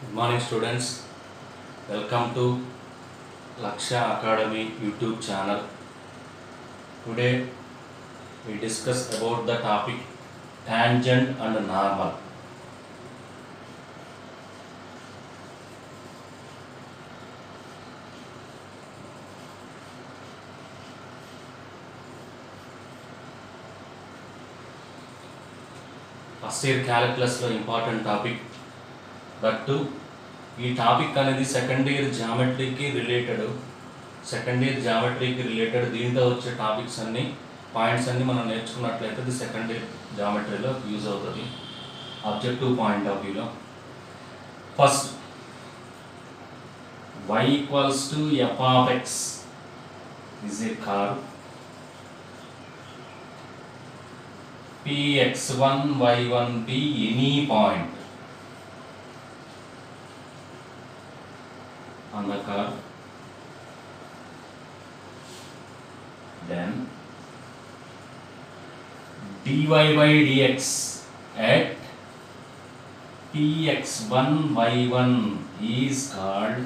Good morning students, welcome to Lakshya Academy YouTube channel. Today we discuss about the topic tangent and normal. First year calculus lo important topic, but too ఈ topic అనేది second year జామెట్రీకి related దీంట్లో వచ్చే topics అన్ని points అన్ని మనం నేర్చుకున్నట్లయితే ఇది second year జామెట్రీలో use అవుతుంది objective point of వ్యూలో. First y equals to f of x is a curve px1 y1 be any point on the curve, then dy by dx at px1 y1 is called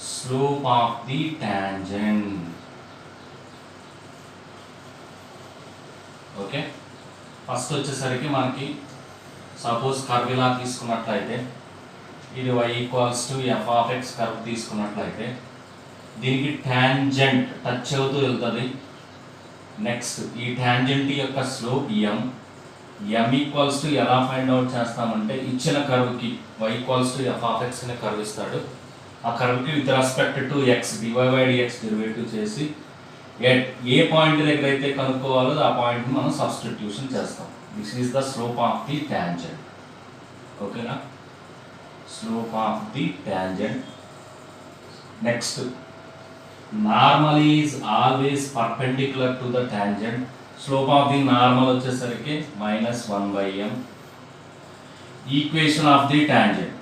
slope of the tangent. Okay, first వచ్చేసరికి మనకి suppose curve ఇలా తీసుకున్నట్లయితే ఇది y equals to f of x curve తీసుకున్నట్లయితే దీనికి tangent touch అవుతూ వెళ్తుంది. Next ఈ టాంజెంట్ యొక్క స్లోప్ m ఈక్వల్స్ టు ఎలా ఫైండ్ అవుట్ చేస్తామంటే ఇచ్చిన కర్వ్కి y equals to f of x అనే కర్వ్ ఇస్తాడు. ఆ కర్వ్కి with respect to x dy by dx derivative చేసి ఏ పాయింట్ దగ్గర అయితే కనుక్కోవాలో ఆ పాయింట్ని మనం సబ్స్టిట్యూషన్ చేస్తాం. This is the slope of the tangent. ఓకేనా, slope of the tangent. Next, normal is always perpendicular to the tangent. Slope of the normal వచ్చేసరికి -1/m. Equation of the tangent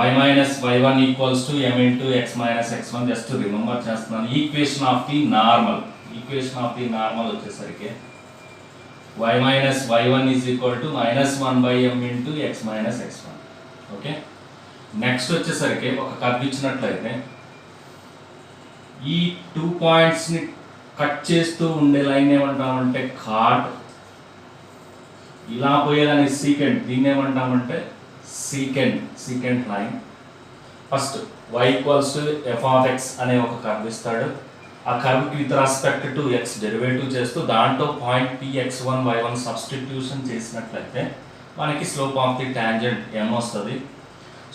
y minus y1 equals to m into x minus x1. just to remember చేస్తున్నాను. equation of the normal వచ్చేసరికి y minus y1 is equal to -1/m into x minus x1. Okay, next వచ్చేసరికి ఒక curve ఇచ్చినట్లయితే ఈ 2 పాయింట్స్ని cut చేస్తూ ఉండే line ఏమంటామంటే కార్డ్, ఇలా పోయేదాన్ని సీకెంట్, దీన్ని ఏమంటామంటే secant line. First y equals to f of x అనే ఒక కర్వ్ ఇస్తాడు. ఆ కర్వ్కి with respect to x derivative చేస్తూ దాంట్లో పాయింట్ px1 y1 సబ్స్టిట్యూషన్ చేసినట్లయితే మనకి slope of the tangent m వస్తుంది.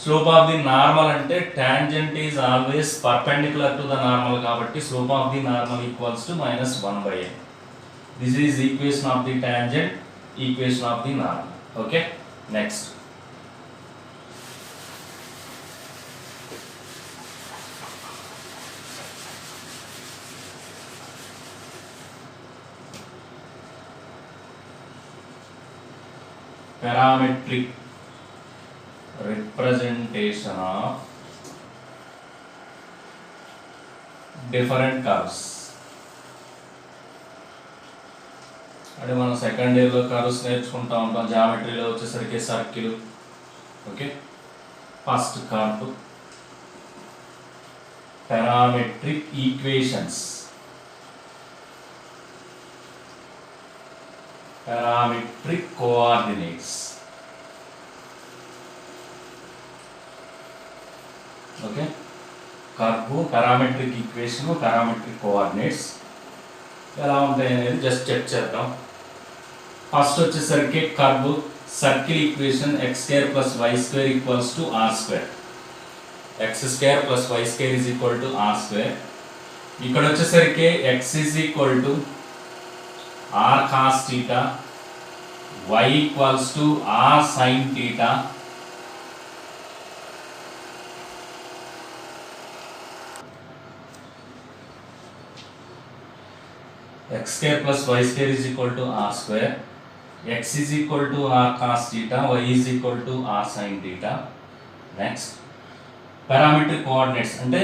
స్లోప్ ఆఫ్ ది నార్మల్ అంటే tangent is always perpendicular to the normal కాబట్టి slope of the normal equals to -1/m. This is equation of the tangent, equation of the normal. Okay, next parametric representation of different curves. అంటే మనం second ఇయర్లో curves నేర్చుకుంటా ఉంటాం. జామెట్రీలో వచ్చేసరికి circle. Okay, first curve, parametric equations, parametric coordinates. Okay, curve, parametric equation, parametric coordinates ఎలా ఉంటాయి అనేది just check చేద్దాం. ఫస్ట్ వచ్చేసరికి curve circle equation x² + y² = r². x² + y² = r². ఇక్కడ వచ్చేసరికి x = r cos theta, y equals to r sin theta, x² + y² is equal to r², x is equal to r cos theta, y is equal to r sin theta. Next, parametric coordinates అంటే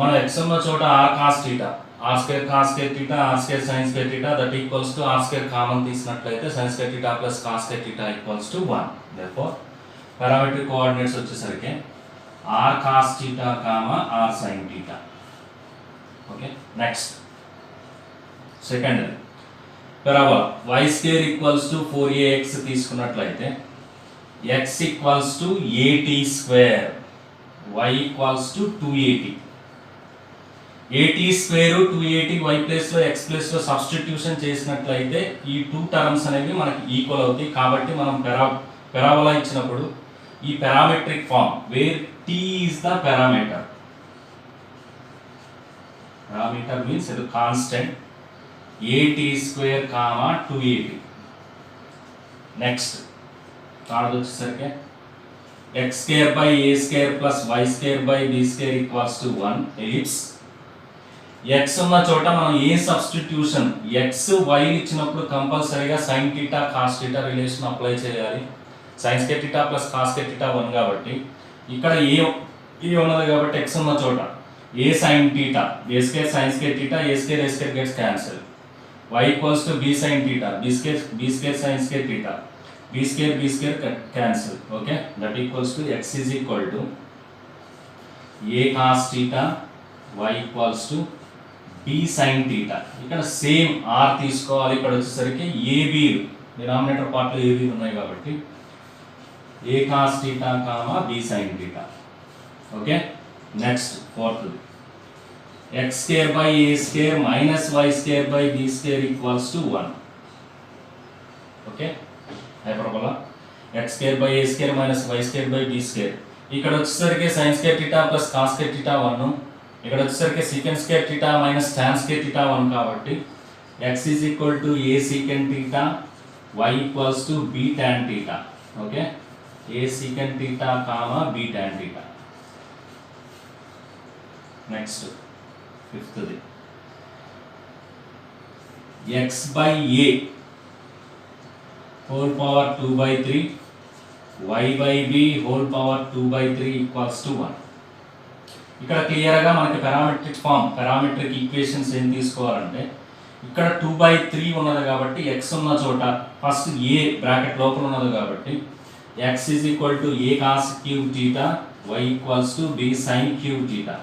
మనం x ఉన్న చోట r cos theta, r square cos square theta r square sin square theta that equals to r square common తీసినట్లయితే sin square theta plus cos square theta equals to 1. therefore parametric coordinates వచ్చేసరికి r cos theta r sin theta. okay, next second parabola y square equals to 4ax తీసుకున్నట్లయితే x equals to at square, y equals to 2at. at square 2at y place లో x place లో substitution చేసినట్లయితే ఈ two terms అనేవి మనకి equal అవుతాయి. కాబట్టి మనం పెరాబోలా ఇచ్చినప్పుడు ఈ parametric form where t is the parameter means it is constant at square 2at. next third వచ్చేసరికి x square by a square plus y square by b square equals to 1 ellipse. x ఉన్న చోట మనం ఏ substitution x y ఇచ్చినప్పుడు కంపల్సరీగా sin θ cos θ relation apply చేయాలి. sin square θ plus cos square θ 1 కాబట్టి ఇక్కడ ఏ ఉన్నది కాబట్టి x ఉన్న చోట a sin θ a square sin square θ a square gets cancelled. y equals to b sin θ b square sin square θ b square cancel. okay, that equals to x is equal to a cos θ y equals to b sin θ. ఇక్కడ same r తీసుకోవాలి. ఇక్కడ వచ్చేసరికి ab denominator part లో ab ఉన్నాయి కాబట్టి a cos θ b sin θ. Okay, next fourth x square by a square minus y square by b square equals to 1. Okay, hyperbola x square by a square minus y square by b square. ఇక్కడ వచ్చేసరికి sin square θ plus cos square θ 1, ఇక్కడ వచ్చేసరికి secant square θ minus tan square θ 1 కాబట్టి x is equal to a secant θ y equals to b tan θ. ఓకే, a secant θ b tan θ. Next fifth the x by a whole power 2 by 3 y by b whole power 2 by 3 equals to 1. ఇక్కడ క్లియర్గా మనకి parametric equations ఏం తీసుకోవాలంటే ఇక్కడ 2 by 3 ఉన్నది కాబట్టి x ఉన్న చోట ఫస్ట్ a బ్రాకెట్ లోపల ఉన్నది కాబట్టి x is equal to a cos cube theta y equals to b sin cube theta.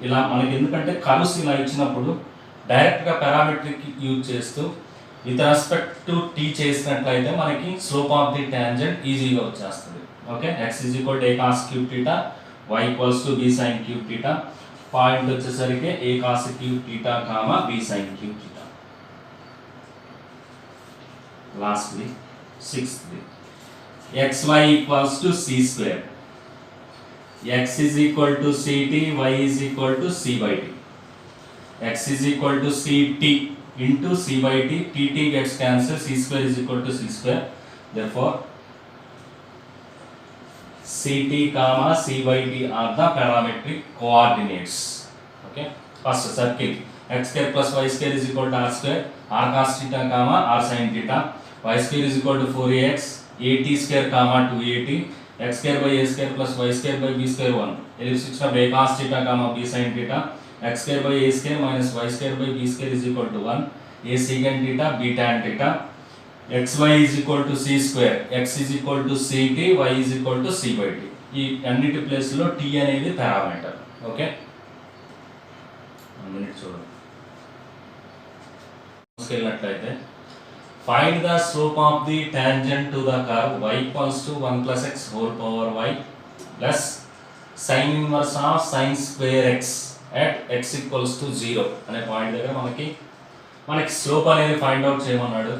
ఇలా మనకి ఎందుకంటే కర్వ్స్ ఇలా ఇచ్చినప్పుడు డైరెక్ట్గా పారామెట్రిక్ యూజ్ చేస్తూ విత్ రెస్పెక్ట్ టు t చేసినట్లయితే మనకి స్లోప్ ఆఫ్ ది టాంజెంట్ ఈజీగా వచ్చేస్తుంది. Okay, x is equal to a cos cube theta y equals to b sin cube theta. Point వచ్చేసరికి a cos cube theta b sin cube theta. Lastly sixth xy equals to c square. x is equal to ct y is equal to c by t. x is equal to ct into c by t, tt gets cancelled, c square is equal to c square. therefore ct c by t are the parametric coordinates. okay, first circle x square plus y square is equal to r square r cos theta r sin theta, y square is equal to 4ax at square 2at, x square by a square plus y square by b square 1, ellipse of a cos theta b sin theta, x square by a square minus y square by b square is equal to 1, a secant theta b tan theta, xy is equal to c square, x is equal to ct, y is equal to c by t. ఈ అన్నిటి ప్లేస్లో t అనేది parameter. Okay, 1 minute చూడండి. వెళ్ళినట్లయితే find the slope of the tangent to the curve y equals to 1 plus x whole power y plus sin inverse of sin square x at x equals to 0 అనే point దగ్గర మనకి slope అనేది find out చేయమన్నాడు.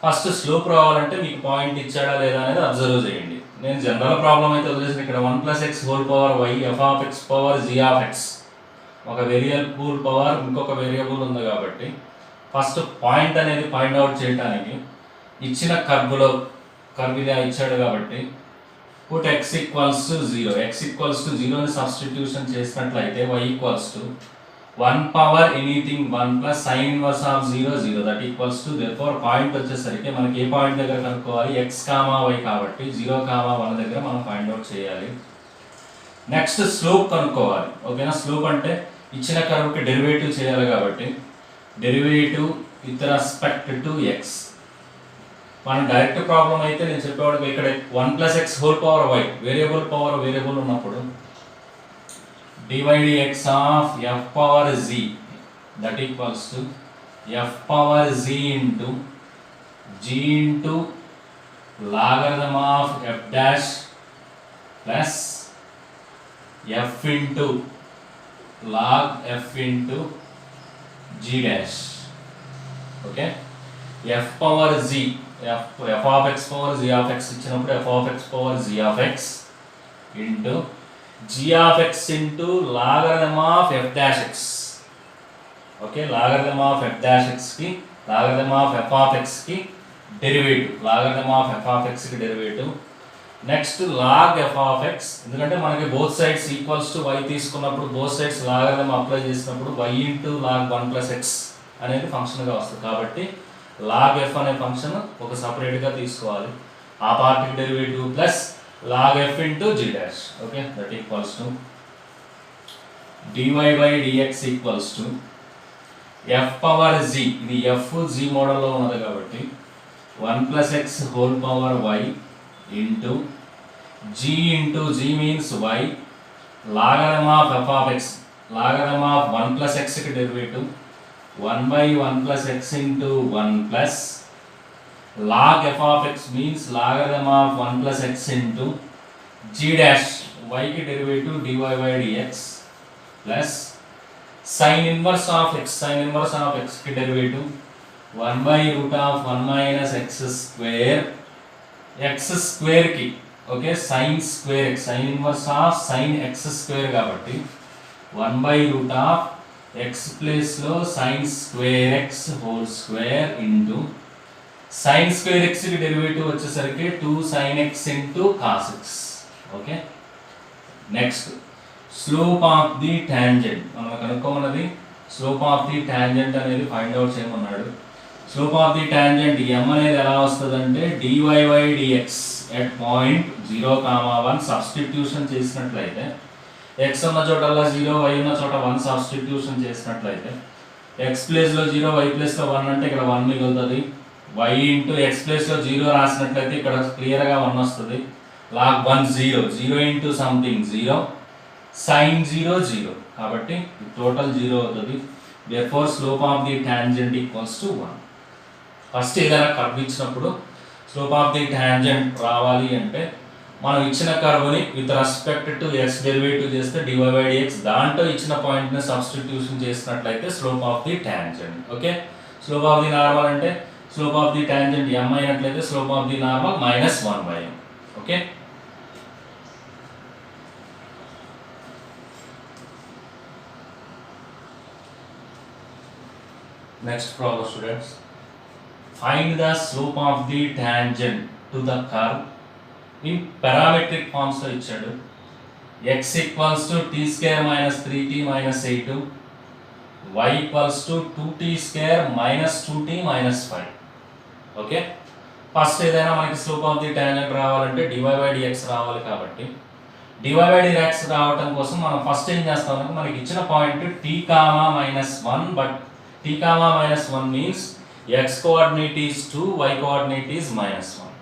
First slope రావాలంటే మీకు point ఇచ్చాడా లేదా అనేది అబ్జర్వ్ చేయండి. నేను జనరల్ ప్రాబ్లం అయితే వదిలేసిన ఇక్కడ 1 plus x whole power y f of x power g of x ఒక వేరియబుల్ పవర్ ఇంకొక వేరియబుల్ ఉంది కాబట్టి ఫస్ట్ పాయింట్ అనేది ఫైండ్ అవుట్ చేయడానికి ఇచ్చిన కర్వ్ ఇలా ఇచ్చాడు కాబట్టి put x equals to 0, x equals to 0 ని సబ్స్టిట్యూషన్ చేసినట్లయితే y equals to 1 power anything 1 plus sin inverse of 0 0 that equals to, therefore point వచ్చేసరికి మనకి ఏ పాయింట్ దగ్గర కనుక్కోవాలి x, y కాబట్టి 0, 1 దగ్గర మనం ఫైండ్ అవుట్ చేయాలి. నెక్స్ట్ స్లోప్ కనుక్కోవాలి. ఓకేనా, స్లోప్ అంటే ఇచ్చిన కర్వ్కి డెరివేటివ్ చేయాలి కాబట్టి derivative with respect to x. మనం డైరెక్ట్ ప్రాబ్లం అయితే నేను చెప్పేవాడు ఇక్కడ 1 + x whole power y variable ఉన్నప్పుడు dydx of f power z that equals to f power z into g into logarithm of f dash plus f into log f into g dash. Okay, f power z f of x power z of x ఇచ్చినప్పుడు f of x power z of x into g of x into logarithm of f dash x. Okay, logarithm of f dash x కి logarithm of f of x కి derivative, logarithm of f of x కి derivative. Next log f of x, ఎందుకంటే మనకి both sides equals to y తీసుకున్నప్పుడు both sides logarithm apply చేసినప్పుడు y into log 1 + x అనేది ఫంక్షన్గా వస్తుంది. కాబట్టి లాగ్ f అనే ఫంక్షన్ ఒక సపరేట్గా తీసుకోవాలి. ఆ పార్ట్కి derivative plus log f into g dash. Okay, that equals to dy/dx equals to f power z, ఇది f z మోడల్లో ఉన్నది కాబట్టి 1 + x whole power y into g into g means y logarithm of f of x, logarithm of 1 + x కి derivative 1/1 + x into 1 plus log f of x means logarithm of 1 plus x into g dash y की derivative dy/dx plus sin inverse of x की derivative 1/√1 minus x square की okay sin square x, sin inverse of sin x square కాబట్టి 1/√x place లో sin square x whole square into sin square x की derivative వచ్చేసరికి 2 sin x into cos x. Okay, next slope of the tangent మనం కనుక్కోమన్నది. Slope of the tangent అనేది find out చేయమన్నాడు. Slope of the tangent m అనేది ఎలా వస్తుందంటే dy/dx at point 0,1 substitution చేసినట్లయితే x ఉన్న చోటల్లా 0, y ఉన్న చోట 1 సబ్స్టిట్యూషన్ చేసినట్లయితే x ప్లేస్ లో 0, y ప్లేస్ లో 1 అంటే ఇక్కడ 1 మిగులుతుంది. y ఇంటూ ఎక్స్ ప్లేస్లో 0 రాసినట్లయితే ఇక్కడ క్లియర్గా 1 వస్తుంది. లాగ్ 1 0 ఇంటూ సంథింగ్ 0 sin 0 0 కాబట్టి టోటల్ 0 అవుతుంది. therefore slope of the tangent equals to 1. First ఏదైనా కర్వ్ ఇచ్చినప్పుడు స్లోప్ ఆఫ్ ది టాంజెంట్ రావాలి అంటే మనం ఇచ్చిన కర్వ్ని with respect to x derivative చేస్తే dy/dx దాంట్లో ఇచ్చిన పాయింట్ని సబ్స్టిట్యూషన్ చేసినట్లయితే slope of the tangent. Okay, slope of the normal అంటే slope of the tangent m అయినట్లయితే slope of the normal -1/m. Okay, next problem students, find the slope of the tangent to the curve in parametric forms లో ఇచ్చాడు. x equals to t² - 3t - 8, y equals to 2t² - 2t - 5. Okay, first ఏదైనా మనకి slope of the tangent రావాలంటే dy/dx రావాలి. కాబట్టి dy/dx రావడం కోసం మనం ఫస్ట్ ఏం చేస్తామంటే మనకి ఇచ్చిన point t, -1 but t, -1 means x coordinate is 2, y coordinate is -1.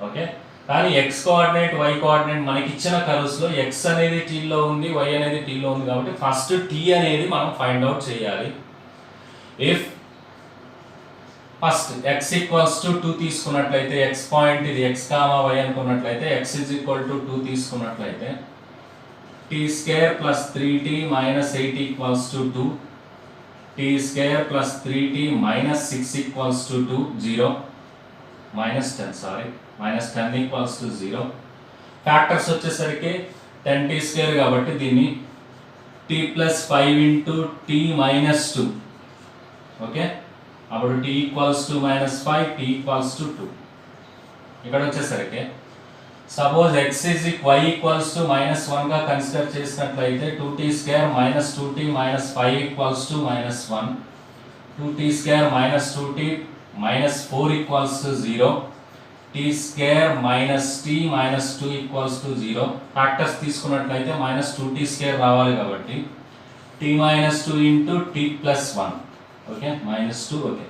Okay, కానీ x కోఆర్డినేట్ y కోఆర్డినేట్ మనకి ఇచ్చిన కర్వ్స్ లో x అనేది t లో ఉంది, y అనేది t లో ఉంది. కాబట్టి ఫస్ట్ t అనేది మనం ఫైండ్ అవుట్ చేయాలి. If first x equals to 2 తీసుకున్నట్లయితే x పాయింట్ ఇది x, y అనుకున్నట్లయితే x ఈజ్ ఈక్వల్ టు 2 తీసుకున్నట్లయితే t² + 3t - 8 equals to 2, t² + 3t - 6 equals to 2 0 -10 equals to 0. Factors వచ్చేసరికి 10t² కాబట్టి దీన్ని t + 5 ఇంటూ t - 2. ఓకే, అప్పుడు t equals to -5, t equals to 2. ఇక్కడ వచ్చేసరికి సపోజ్ y ఈక్వల్స్ టు -1 గా consider చేసినట్లయితే 2t² - 2t - 5 equals to -1, 2t² - 2t - 4 equals to 0, t² - t - 2 equals to 0. Factors తీసుకున్నట్లయితే -2t² రావాలి కాబట్టి t t minus 2 into t plus 1, okay minus 2, okay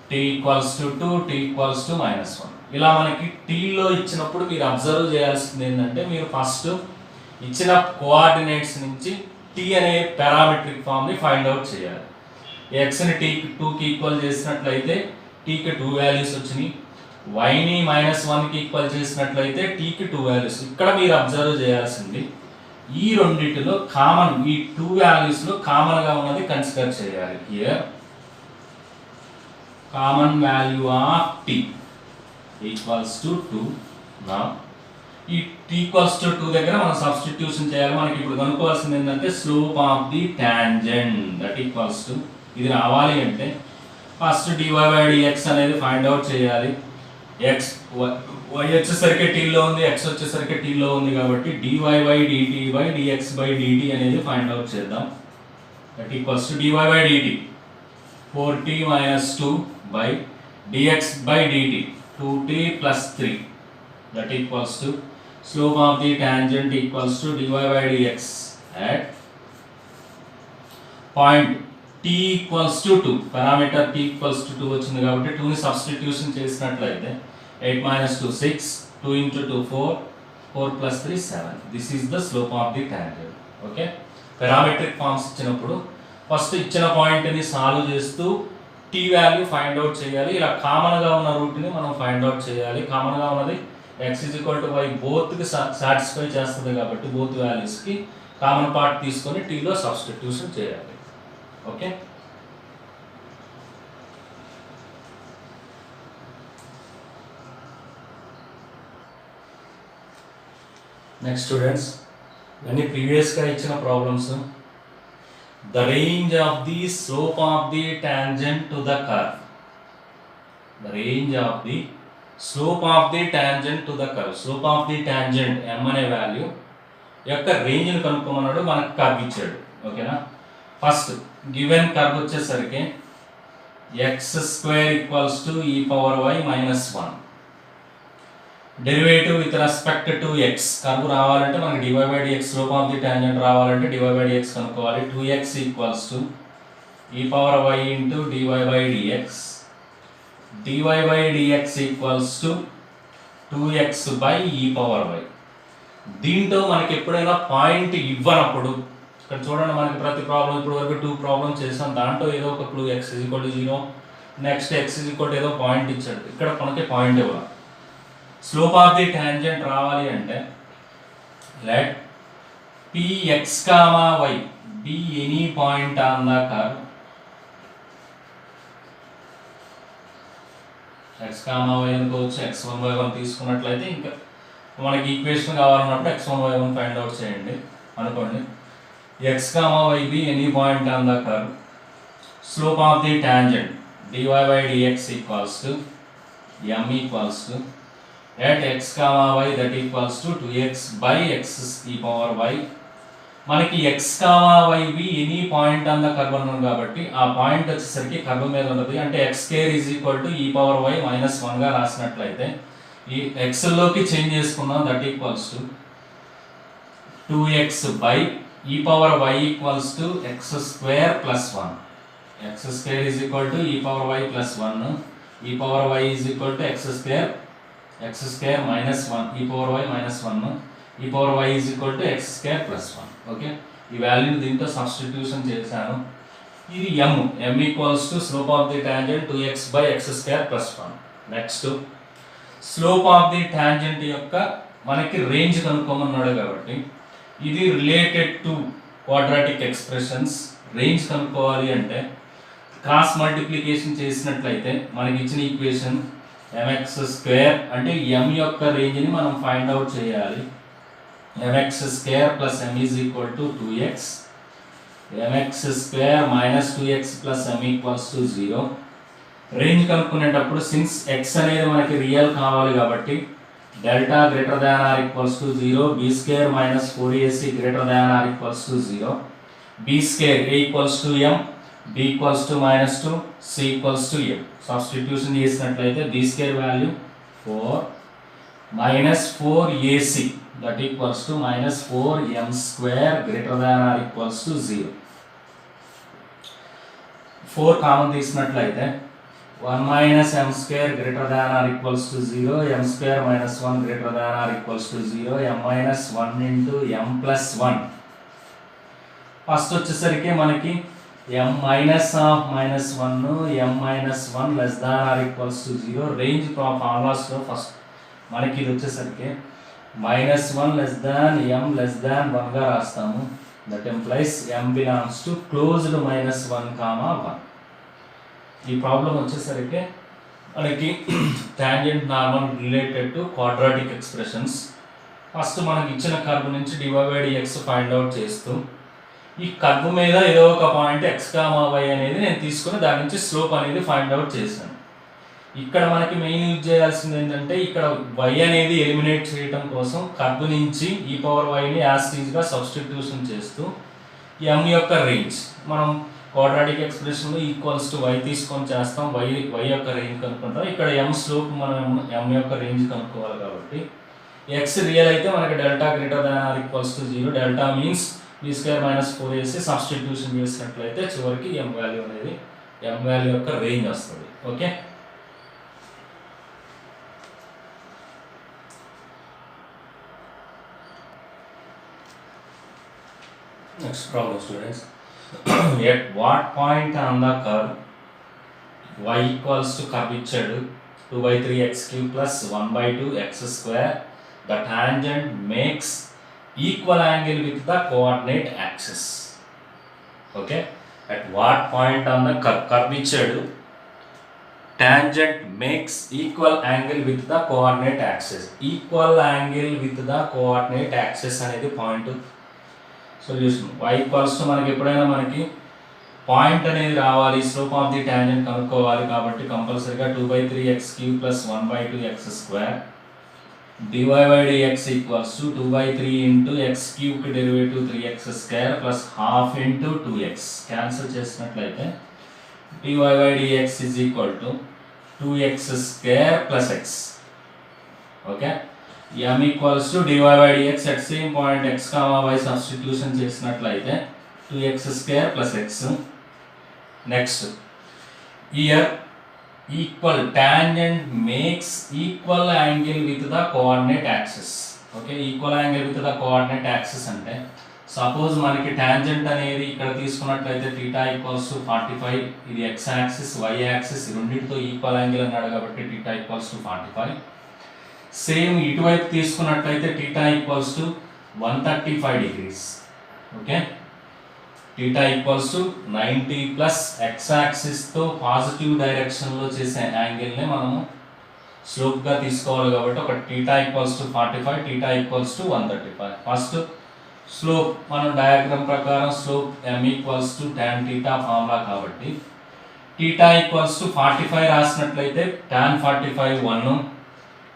t equals to 2, t equals to minus 1. ఇలా మనకి టీలో ఇచ్చినప్పుడు మీరు observe చేయాల్సింది ఏంటంటే మీరు ఫస్ట్ ఇచ్చిన కోఆర్డినేట్స్ నుంచి టీ అనే పారామెట్రిక్ ఫామ్ని ఫైండ్ అవుట్ చేయాలి. ఎక్స్ని టీకి 2కి ఈక్వల్ చేసినట్లయితే టీకి 2 వాల్యూస్ వచ్చినాయి, వైని -1కి ఈక్వల్ చేసినట్లయితే టీకి 2 వాల్యూస్. ఇక్కడ మీరు అబ్జర్వ్ చేయాల్సింది ఈ రెండింటిలో కామన్, ఈ 2 వాల్యూస్లో కామన్గా ఉన్నది కన్సిడర్ చేయాలి. Here common value of T equals to 2. నా ఈ t ఈక్వల్స్ టు 2 దగ్గర మనం సబ్స్టిట్యూషన్ చేయాలి. మనకి ఇప్పుడు కనుక్కోవాల్సింది ఏంటంటే slope of the tangent that equals to, ఇది రావాలి అంటే ఫస్ట్ dy by dx అనేది ఫైండ్ అవుట్ చేయాలి. x y వచ్చేసరికి టీలో ఉంది, x వచ్చేసరికి టీలో ఉంది కాబట్టి dy by dt by dx by dt అనేది ఫైండ్ అవుట్ చేద్దాం. That equals to dy by dt 4t minus 2 by dx by dt 2t plus 3, that equals to slope of the tangent equals to dy by dx at point t equals to 2, parameter t equals to 2 వచ్చింది కాబట్టి 2ని substitution చేసినట్లయితే 8 minus 2 6, 2 into 2 4, 4 plus 3 7. This is the slope of the tangent. Okay parametric forms ఇచ్చినప్పుడు first ఇచ్చిన పాయింట్ని solve చేస్తూ tea value find out చేయాలి. ఇలా కామన్గా ఉన్న రూట్ని మనం ఫైండ్ అవుట్ చేయాలి. కామన్గా ఉన్నది x = y బోత్కి సాటిస్ఫై చేస్తుంది కాబట్టి బోత్ వాల్యూస్కి కామన్ పార్ట్ తీసుకొని టీలో సబ్స్టిట్యూషన్ చేయాలి. ఓకే నెక్స్ట్ స్టూడెంట్స్, ఇవన్నీ ప్రీవియస్గా ఇచ్చిన problems. The range of the slope of the tangent to the curve. The range of the slope of the tangent to the curve. Slope of the tangent m అనే value యొక్క రేంజ్ని కనుక్కోమన్నాడు, మనకు curve ఇచ్చాడు. ఓకేనా, first given curve వచ్చేసరికి x² = e power y - 1. Derivative with respect to x curve రావాలంటే మనకి dy by dx slope of the tangent రావాలంటే dy by dx కనుక్కోవాలి. 2x = e power y into dy by dx. dy by dx = 2x by e power y. దీంతో మనకి ఎప్పుడైనా point ఇవ్వనప్పుడు, ఇక్కడ చూడండి మనకి ప్రతి ప్రాబ్లం ఇప్పుడు వరకు 2 ప్రాబ్లమ్స్ చేసాం, దాంట్లో ఏదో ఒక క్లూ x = 0, నెక్స్ట్ x = ఏదో పాయింట్ ఇచ్చాడు, ఇక్కడ మనకి పాయింట్ ఇవ్వాలి. స్లోప్ ఆఫ్ ది టాంజెంట్ రావాలి అంటే let px, y be any point on the curve. x, y అనుకోవచ్చు, x1, y1 తీసుకున్నట్లయితే ఇంకా మనకి ఈక్వేషన్ కావాలన్నప్పుడు x1, y1 ఫైండ్ అవుట్ చేయండి అనుకోండి. x, y be any point on the curve. Slope of the tangent dy by dx equals to m equals to at x, y that equals to 2x by x e power y. మనకి x, y be any point on the curve అన్నాం కాబట్టి ఆ point వచ్చేసరికి curve మీద ఉంటుంది. అంటే x² = e power y - 1 గా రాసినట్లయితే ఈ x లోకి చేంజ్ చేసుకుందాం. That equals to 2x by e power y = x² plus 1. x² = e power y plus 1. e power y = x² minus 1, e power y minus 1, e power y = x² plus 1. Okay, ఈ వాల్యూని దీంతో substitution చేశాను. ఇది m equals to slope of the tangent 2x by x² plus 1. Next slope of the tangent యొక్క మనకి range కనుక్కోమన్నాడు కాబట్టి ఇది related to quadratic expressions. Range కనుక్కోవాలి అంటే క్రాస్ మల్టిప్లికేషన్ చేసినట్లయితే మనకి ఇచ్చిన ఈక్వేషన్ mx² అంటే m యొక్క రేంజ్ని మనం ఫైండ్ అవుట్ చేయాలి. mx² plus m = 2x, mx² minus 2x plus m = 0. Range కనుక్కునేటప్పుడు సిన్స్ x అనేది మనకి రియల్ కావాలి కాబట్టి delta > 0, b² minus 4ac > 0, b² a m, b -2, c m. Substitution చేసినట్లయితే b² value 4 minus 4ac that equals to -4m² > 0. 4 common తీసినట్లయితే 1 minus m square greater than or equals to 0, m square minus 1 greater than or equals to 0, m minus 1 into m plus 1. First వచ్చేసరికి మనకి m minus of minus 1, m minus 1 less than or equals to 0. Range ఫార్ములాస్లో first మనకి ఇది వచ్చేసరికి -1 less దాన్ ఎం less than 1గా రాస్తాము. That implies M belongs to closed -1, 1. ఈ problem వచ్చేసరికి మనకి tangent normal related to quadratic expressions. First మనకి ఇచ్చిన కర్వ్ నుంచి dy/dx ఫైండ్ అవుట్ చేస్తూ ఈ కర్వ్ మీద ఏదో ఒక పాయింట్ x, y అనేది నేను తీసుకుని దాని నుంచి స్లోప్ అనేది ఫైండ్ అవుట్ చేశాను. ఇక్కడ మనకి మెయిన్ యూజ్ చేయాల్సింది ఏంటంటే ఇక్కడ y అనేది ఎలిమినేట్ చేయడం కోసం కర్వ్ నుంచి e/yని యాజ్ టీజ్గా సబ్స్టిట్యూషన్ చేస్తూ m యొక్క రేంజ్ మనం క్వాడ్రాటిక్ ఎక్స్ప్రెషన్లో ఈక్వల్స్ టు y తీసుకొని చేస్తాం. y యొక్క రేంజ్ కనుక్కుంటాం. ఇక్కడ m స్లోప్ మనం m యొక్క రేంజ్ కనుక్కోవాలి కాబట్టి x రియల్ అయితే మనకి delta greater than or equals to 0. Delta means b² - 4 వేసి సబ్స్టిట్యూషన్ చేసినట్లయితే చివరికి m వాల్యూ అనేది m వాల్యూ యొక్క రేంజ్ వస్తుంది. Okay, next problem students. At what point on the curve y equals to curve ఇచ్చాడు 2/3x³ plus 1/2x square, the tangent makes equal angle with the coordinate axis. Okay, at what point on the curve ఇచ్చాడు tangent makes equal angle with the coordinate axis. Equal angle with the coordinate axis అనేది point. Solution y equals to మనకి ఎప్పుడైనా మనకి point అనేది రావాలి, slope of the tangent కనుక్కోవాలి కాబట్టి కంపల్సరీగా 2/3x³ plus 1/2x square dy/dx equals to 2/3 into x³ కి derivative 3x square plus half into 2x. Cancel చేసినట్లయితే dy/dx is equal to 2x square plus x. Okay, m equals to dy/dx at same point x, y substitution చేసినట్లయితే 2x square plus x. Next here equal tangent makes equal angle with the coordinate axis. Okay, equal angle with the coordinate axis అంటే suppose మనకి tangent అనేది ఇక్కడ తీసుకున్నట్లయితే θ equals to 45, ఇది x axis y axis రెండింటితో equal angle అన్నాడు కాబట్టి θ equals to 45. Same ఇటువైపు తీసుకున్నట్లయితే θ equals to 135 degrees. Okay, θ equals to 90 plus x యాక్సిస్తో పాజిటివ్ డైరెక్షన్లో చేసే యాంగిల్ని మనము స్లోప్గా తీసుకోవాలి కాబట్టి ఒక θ equals to 45, θ equals to 135. First slope మనం డయాగ్రామ్ ప్రకారం slope m equals to tan θ formula కాబట్టి θ ఈక్వల్స్ టు 45 రాసినట్లయితే tan 45 1,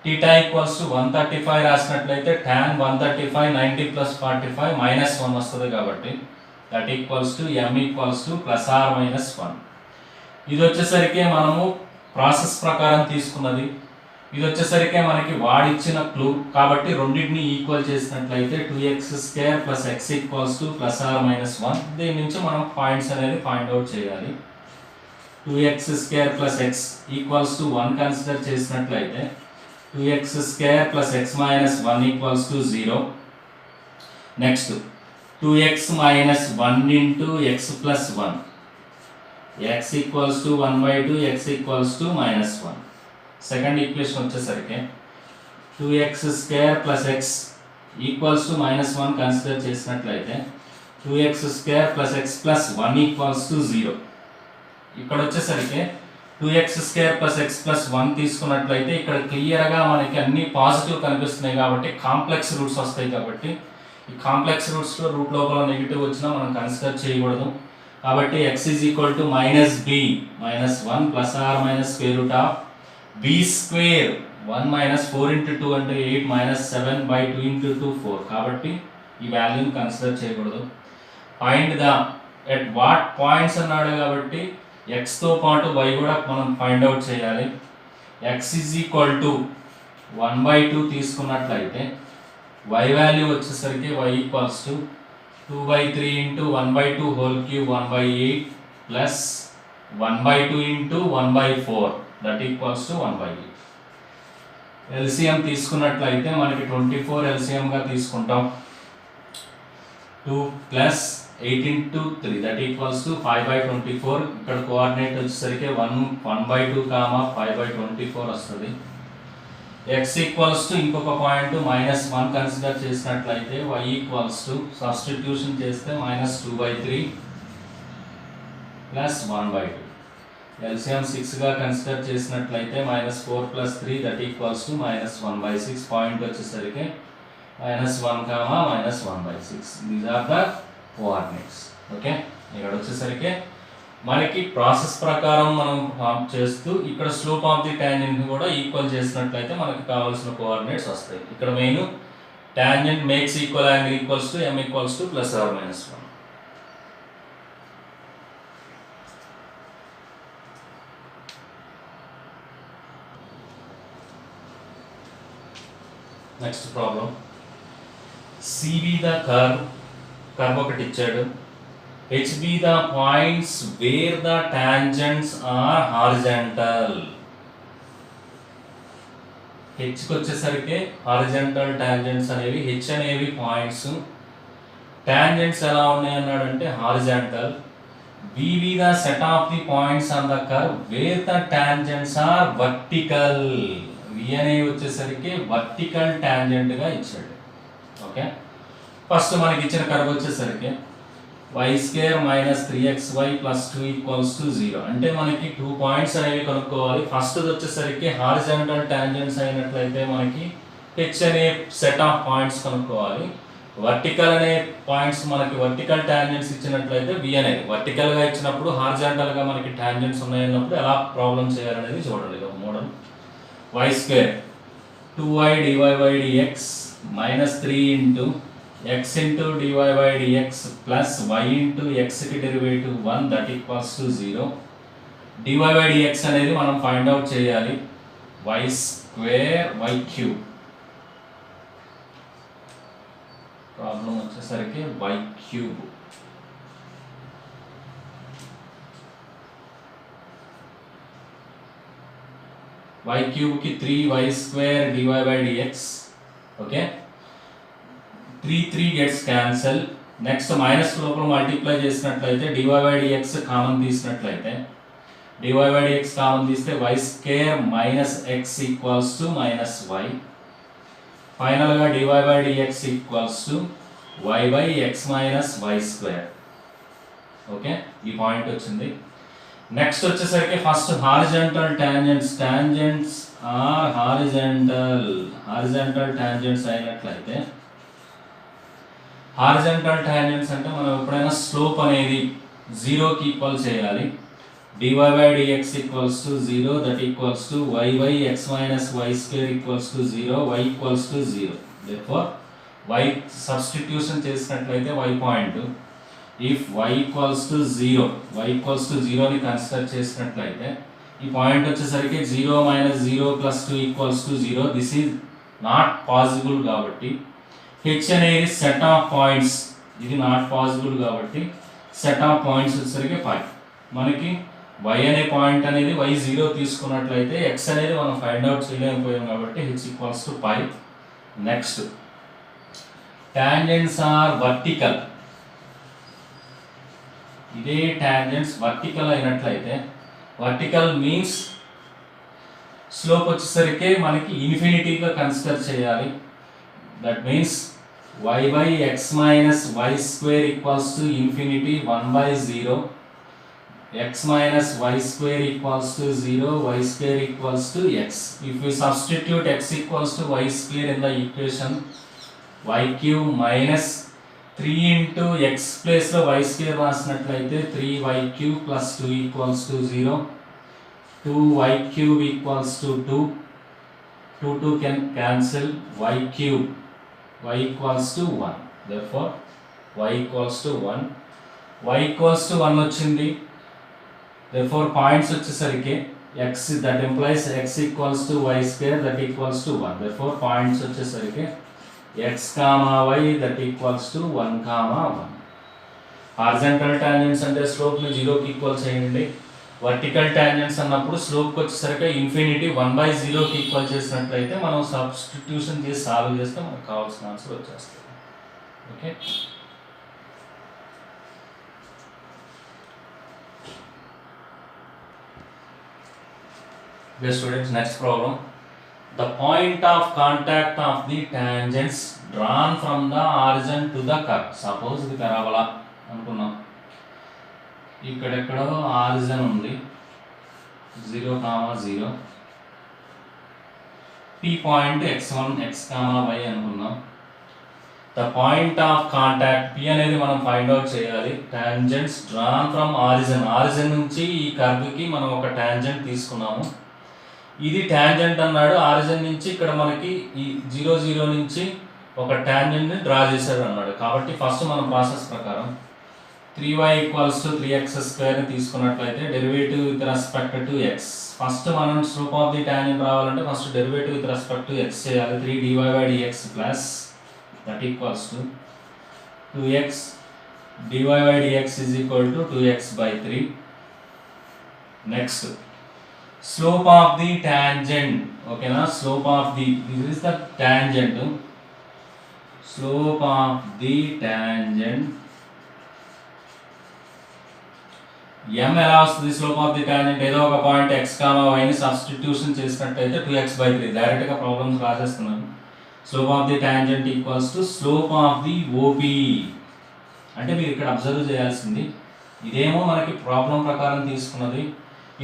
θ ఈక్వల్స్ టు 135 రాసినట్లయితే tan 135 90 ప్లస్ 45 -1 వస్తుంది కాబట్టి that equals to m equals to plus or minus 1. ఇది వచ్చేసరికి మనము ప్రాసెస్ ప్రకారం తీసుకున్నది. ఇది వచ్చేసరికి మనకి వాడిచ్చిన క్లూ కాబట్టి రెండింటిని ఈక్వల్ చేసినట్లయితే 2x² plus x equals to plus or minus 1. దీని నుంచి మనం పాయింట్స్ అనేది ఫైండ్ అవుట్ చేయాలి. 2x² plus x equals to 1 consider చేసినట్లయితే 2x² plus x minus 1 equals to 0. Next 2x minus 1 into x plus 1. x equals to 1/2, x equals to minus 1. Second equation వచ్చేసరికి 2x² plus x equals to minus 1 consider చేసినట్లయితే 2x² plus x plus 1 equals to 0. ఇక్కడ వచ్చేసరికి 2x² plus x plus 1 తీసుకున్నట్లయితే ఇక్కడ క్లియర్గా మనకి అన్ని positive కనిపిస్తున్నాయి కాబట్టి కాంప్లెక్స్ రూట్స్ వస్తాయి కాబట్టి ఈ కాంప్లెక్స్ రూట్స్లో రూట్ లోపల నెగిటివ్ వచ్చినా మనం కన్సిడర్ చేయకూడదు కాబట్టి x is equal to -b -1 plus or minus square root of b². 1 - 4 × 2 అంటే 8 - 7/2 × 2 4 కాబట్టి ఈ వాల్యూని కన్సిడర్ చేయకూడదు. Find the at what points అన్నాడు కాబట్టి xతో పాటు y కూడా మనం ఫైండ్ అవుట్ చేయాలి. x ఈజ్ ఈక్వల్ టు 1/2 తీసుకున్నట్లయితే y వాల్యూ వచ్చేసరికి y equals to 2/3 × 1/2 whole cube 1/8 plus 1/2 into 1/4 that equals to 1/8. LCM తీసుకున్నట్లయితే మనకి 24 LCM గా తీసుకుంటాం. 2 plus 8 into 3 that equals to 5/24. ఇక్కడ కోఆర్డినేట్ వచ్చేసరికి 1/2 కామా 5/24 వస్తుంది. x ఈక్వల్స్ టు ఇంకొక పాయింట్ -1 కన్సిడర్ చేసినట్లయితే y ఈక్వల్స్ టు సబ్స్టిట్యూషన్ చేస్తే -2/3 ప్లస్ 1/2. LCM 6 గా కన్సిడర్ చేసినట్లయితే -4 plus 3 that equals to -1/6. Point వచ్చేసరికి -1 comma -1/6. These are the coordinates. Okay, ఇక్కడ వచ్చేసరికి మనకి ప్రాసెస్ ప్రకారం మనం చేస్తూ ఇక్కడ స్లోప్ ఆఫ్ ది టాంజెంట్ కూడా ఈక్వల్ చేసినట్లయితే మనకి కావాల్సిన కోఆర్డినేట్స్ వస్తాయి. ఇక్కడ main tangent makes equal angle equals to m equals to +or-1. Next problem, CB the curve ఒకటి ఇచ్చాడు, HB the points where the tangents are horizontal. H కి వచ్చేసరికి హారిజంటల్ టాంజెంట్స్ అనేవి H అనేవి పాయింట్స్, టాంజెంట్స్ ఎలా ఉన్నాయి అన్నాడంటే horizontal. VB the set of the points on the curve where the tangents are vertical. V అనేవి వచ్చేసరికి వర్టికల్ టాంజెంట్ గా ఇచ్చాడు. ఓకే, ఫస్ట్ మనకి ఇచ్చిన కర్వ్ వచ్చేసరికి y² - 3xy + 2 = 0. అంటే మనకి 2 పాయింట్స్ అనేవి కనుక్కోవాలి. ఫస్ట్ వచ్చేసరికి హారిజంటల్ టాంజెంట్స్ అయినట్లయితే మనకి h అనే సెట్ ఆఫ్ పాయింట్స్ కనుక్కోవాలి. వర్టికల్ అనే పాయింట్స్ మనకి వర్టికల్ టాంజెంట్స్ ఇచ్చినట్లయితే v అనేది వర్టికల్ గా ఇచ్చినప్పుడు హారిజంటల్ గా మనకి టాంజెంట్స్ ఉన్నాయన్నప్పుడు ఎలా ప్రాబ్లం చేయాలనేది చూడండి. ఒక model y² 2y dy/dx - 3 into x into dy/dx plus y into x కి derivative 1 that equals to 0. dy/dx అనేది మనం ఫైండ్ అవుట్ చేయాలి. y² y³ ప్రాబ్లం వచ్చేసరికి y³ y³ కి 3y² dy/dx. Okay, 3 gets cancel. Next minus లోపల multiply చేసినట్లయితే dy/dx common తీసినట్లయితే dy/dx common తీస్తే y² - x equals to -y. ఫైనల్గా dy/dx equals to y/x - y². Okay, ఈ పాయింట్ వచ్చింది. Next వచ్చేసరికి first horizontal tangents or horizontal tangents అయినట్లయితే horizontal tangents అంటే మనం ఎప్పుడైనా స్లోప్ అనేది 0 కి ఈక్వల్ చేయాలి. dy/dx equals to 0 that equals to y/x - y² equals to 0, y equals to 0. Therefore y substitution చేసినట్లయితే y point if y equals to 0 ని consider చేసినట్లయితే ఈ పాయింట్ వచ్చేసరికి 0 - 0 + 2 = 0. దిస్ ఈజ్ నాట్ పాసిబుల్ కాబట్టి h అనేది సెట్ ఆఫ్ పాయింట్స్, ఇది not possible కాబట్టి set of points వచ్చేసరికి 5. మనకి y అనే పాయింట్ అనేది y0 తీసుకున్నట్లయితే x అనేది మనం ఫైండ్ అవుట్ చేయలేకపోయాం కాబట్టి h equals to 5. Next tangents are vertical. ఇదే టాంజెంట్స్ వర్టికల్ అయినట్లయితే వర్టికల్ మీన్స్ స్లోప్ వచ్చేసరికి మనకి ఇన్ఫినిటీగా కన్సిడర్ చేయాలి. That means y/x - y² equals to infinity 1/0, x - y² equals to 0, y² equals to x. If you substitute x equals to y² in the equation, y³ - 3 into x place లో y² రాసినట్లయితే 3y³ + 2 = 0, 2y³ equals to 2, 2 can cancel, y³ y equals to 1. Therefore y equals to 1, y equals to 1 వచ్చింది. Therefore points వచ్చేసరికి x, that implies x equals to y² that equals to 1. Therefore points వచ్చేసరికి x, y that equals to 1, 1. Horizontal tangents అంటే slope ని 0 కి equal చేయండి. Vertical tangents అన్నప్పుడు స్లోప్కి వచ్చేసరికి infinity 1/0కి equal చేసినట్లయితే మనం సబ్స్టిట్యూషన్ చేసి సాల్వ్ చేస్తే మనకు కావాల్సిన ఆన్సర్ వచ్చేస్తుంది. Okay, students, next problem. The point of contact of the tangents drawn from the origin to the curve. Suppose ఇది parabola అనుకున్నాం, ఇక్కడెక్కడో ఆరిజిన్ ఉంది 0, 0, p point x1 x, y అనుకున్నాం. The point of contact p అనేది మనం find out చేయాలి. Tangents drawn from origin నుంచి ఈ కర్వ్కి మనం ఒక టాంజెంట్ తీసుకున్నాము. ఇది టాంజెంట్ అన్నాడు, ఆరిజిన్ నుంచి ఇక్కడ మనకి ఈ 0, 0 నుంచి ఒక టాంజెంట్ని డ్రా చేశాడు అన్నాడు. కాబట్టి ఫస్ట్ మనం ప్రాసెస్ ప్రకారం 3y = 3x² తీసుకున్నట్లయితే derivative with respect to x. First మనం స్లోప్ ఆఫ్ ది టాంజెంట్ రావాలంటే first derivative with respect to x చేయాలి. 3dy/dx plus that equals to 2x dy/dx = 2x/3. Next slope of the tangent, ఓకేనా, slope of the, this is the tangent, slope of the tangent m ఎలా వస్తుంది? Slope of the tangent ఏదో ఒక point x, y ని substitution చేసినట్లయితే 2x/3. Direct గా problems రాసేస్తున్నాను. Slope of the tangent equals to slope of the OP. అంటే మీరు ఇక్కడ అబ్జర్వ్ చేయాల్సింది, ఇదేమో మనకి ప్రాబ్లం ప్రకారం తీసుకున్నది,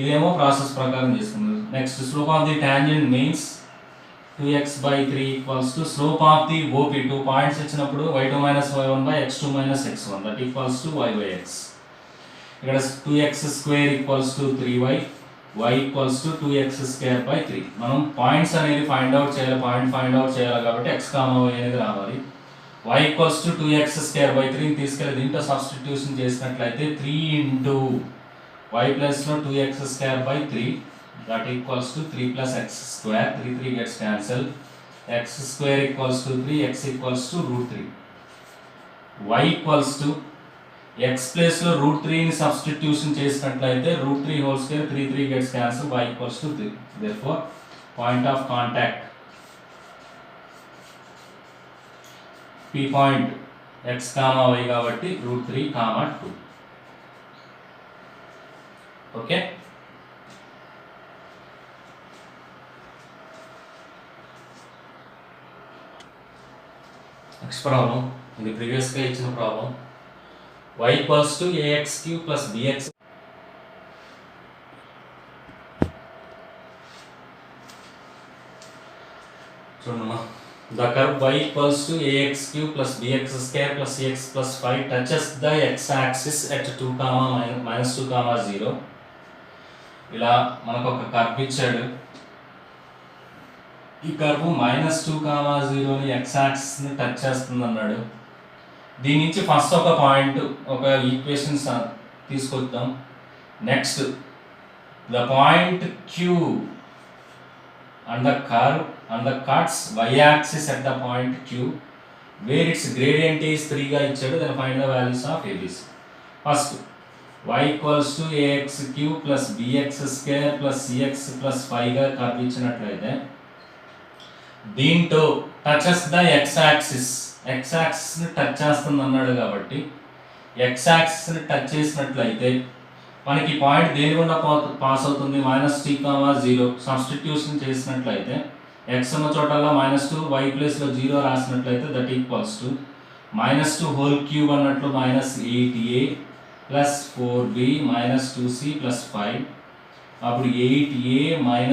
ఇదేమో ప్రాసెస్ ప్రకారం తీసుకున్నది. Next slope of the tangent means 2x/3 equals to slope of the OP. 2 points ఇచ్చినప్పుడు y2 - y1 x2 - x1 that equals to y/x. ఇక్కడ 2x² = 3y, y = 2x²/3. మనం పాయింట్స్ అనేది ఫైండ్ అవుట్ చేయాలి, పాయింట్ ఫైండ్ అవుట్ చేయాలి కాబట్టి x, y అనేది రావాలి. y = 2x²/3 తీసుకెళ్ళి దీంట్లో సబ్స్టిట్యూషన్ చేసినట్లయితే 3 ఇంటూ y ప్లస్లో 2x²/3 that equals to 3 + x². 3 3 gets cancel. x² = 3, x = √3. y = x ప్లేస్లో √3ని సబ్స్టిట్యూషన్ చేసినట్లయితే √3² 3 3 gets cancel. y = 3. therefore point of contact p point x, y కాబట్టి √3, 2. ఓకే, నెక్స్ట్ ప్రాబ్లం, ఇది ప్రీవియస్గా ఇచ్చిన ప్రాబ్లం. y = ax³ + bx. చూడమ్మా, the curve y = ax³ + bx² + cx + 5 touches the x-axis at 2, -2, 0. ఇలా మనకు ఒక కర్వ్ ఇచ్చాడు. ఈ కర్వ్ -2, 0ని x-axisని టచ్ చేస్తుంది అన్నాడు. దీని నుంచి ఫస్ట్ ఒక పాయింట్, ఒక ఈక్వేషన్స్ తీసుకొద్దాం. Next the point Q and the curve and the cuts y-axis at the point Q where its gradient is 3 గా ఇచ్చాడు. then find the values of ABC. First y = ax³ + bx² + cx + 5 గా curve ఇచ్చినట్లయితే దీంతో touches the x-axisని touch చేస్తుంది అన్నాడు. కాబట్టి x-axisని touch చేసినట్లయితే మనకి పాయింట్ దేని గుండా పాస్ అవుతుంది? -3, 0. సబ్స్టిట్యూషన్ చేసినట్లయితే x ఉన్న చోటల్లో -2, y ప్లేస్లో 0 రాసినట్లయితే దట్ ఈక్వల్స్ టు -2³ అన్నట్లు -8a + 4b - 2c + 5. అప్పుడు 8a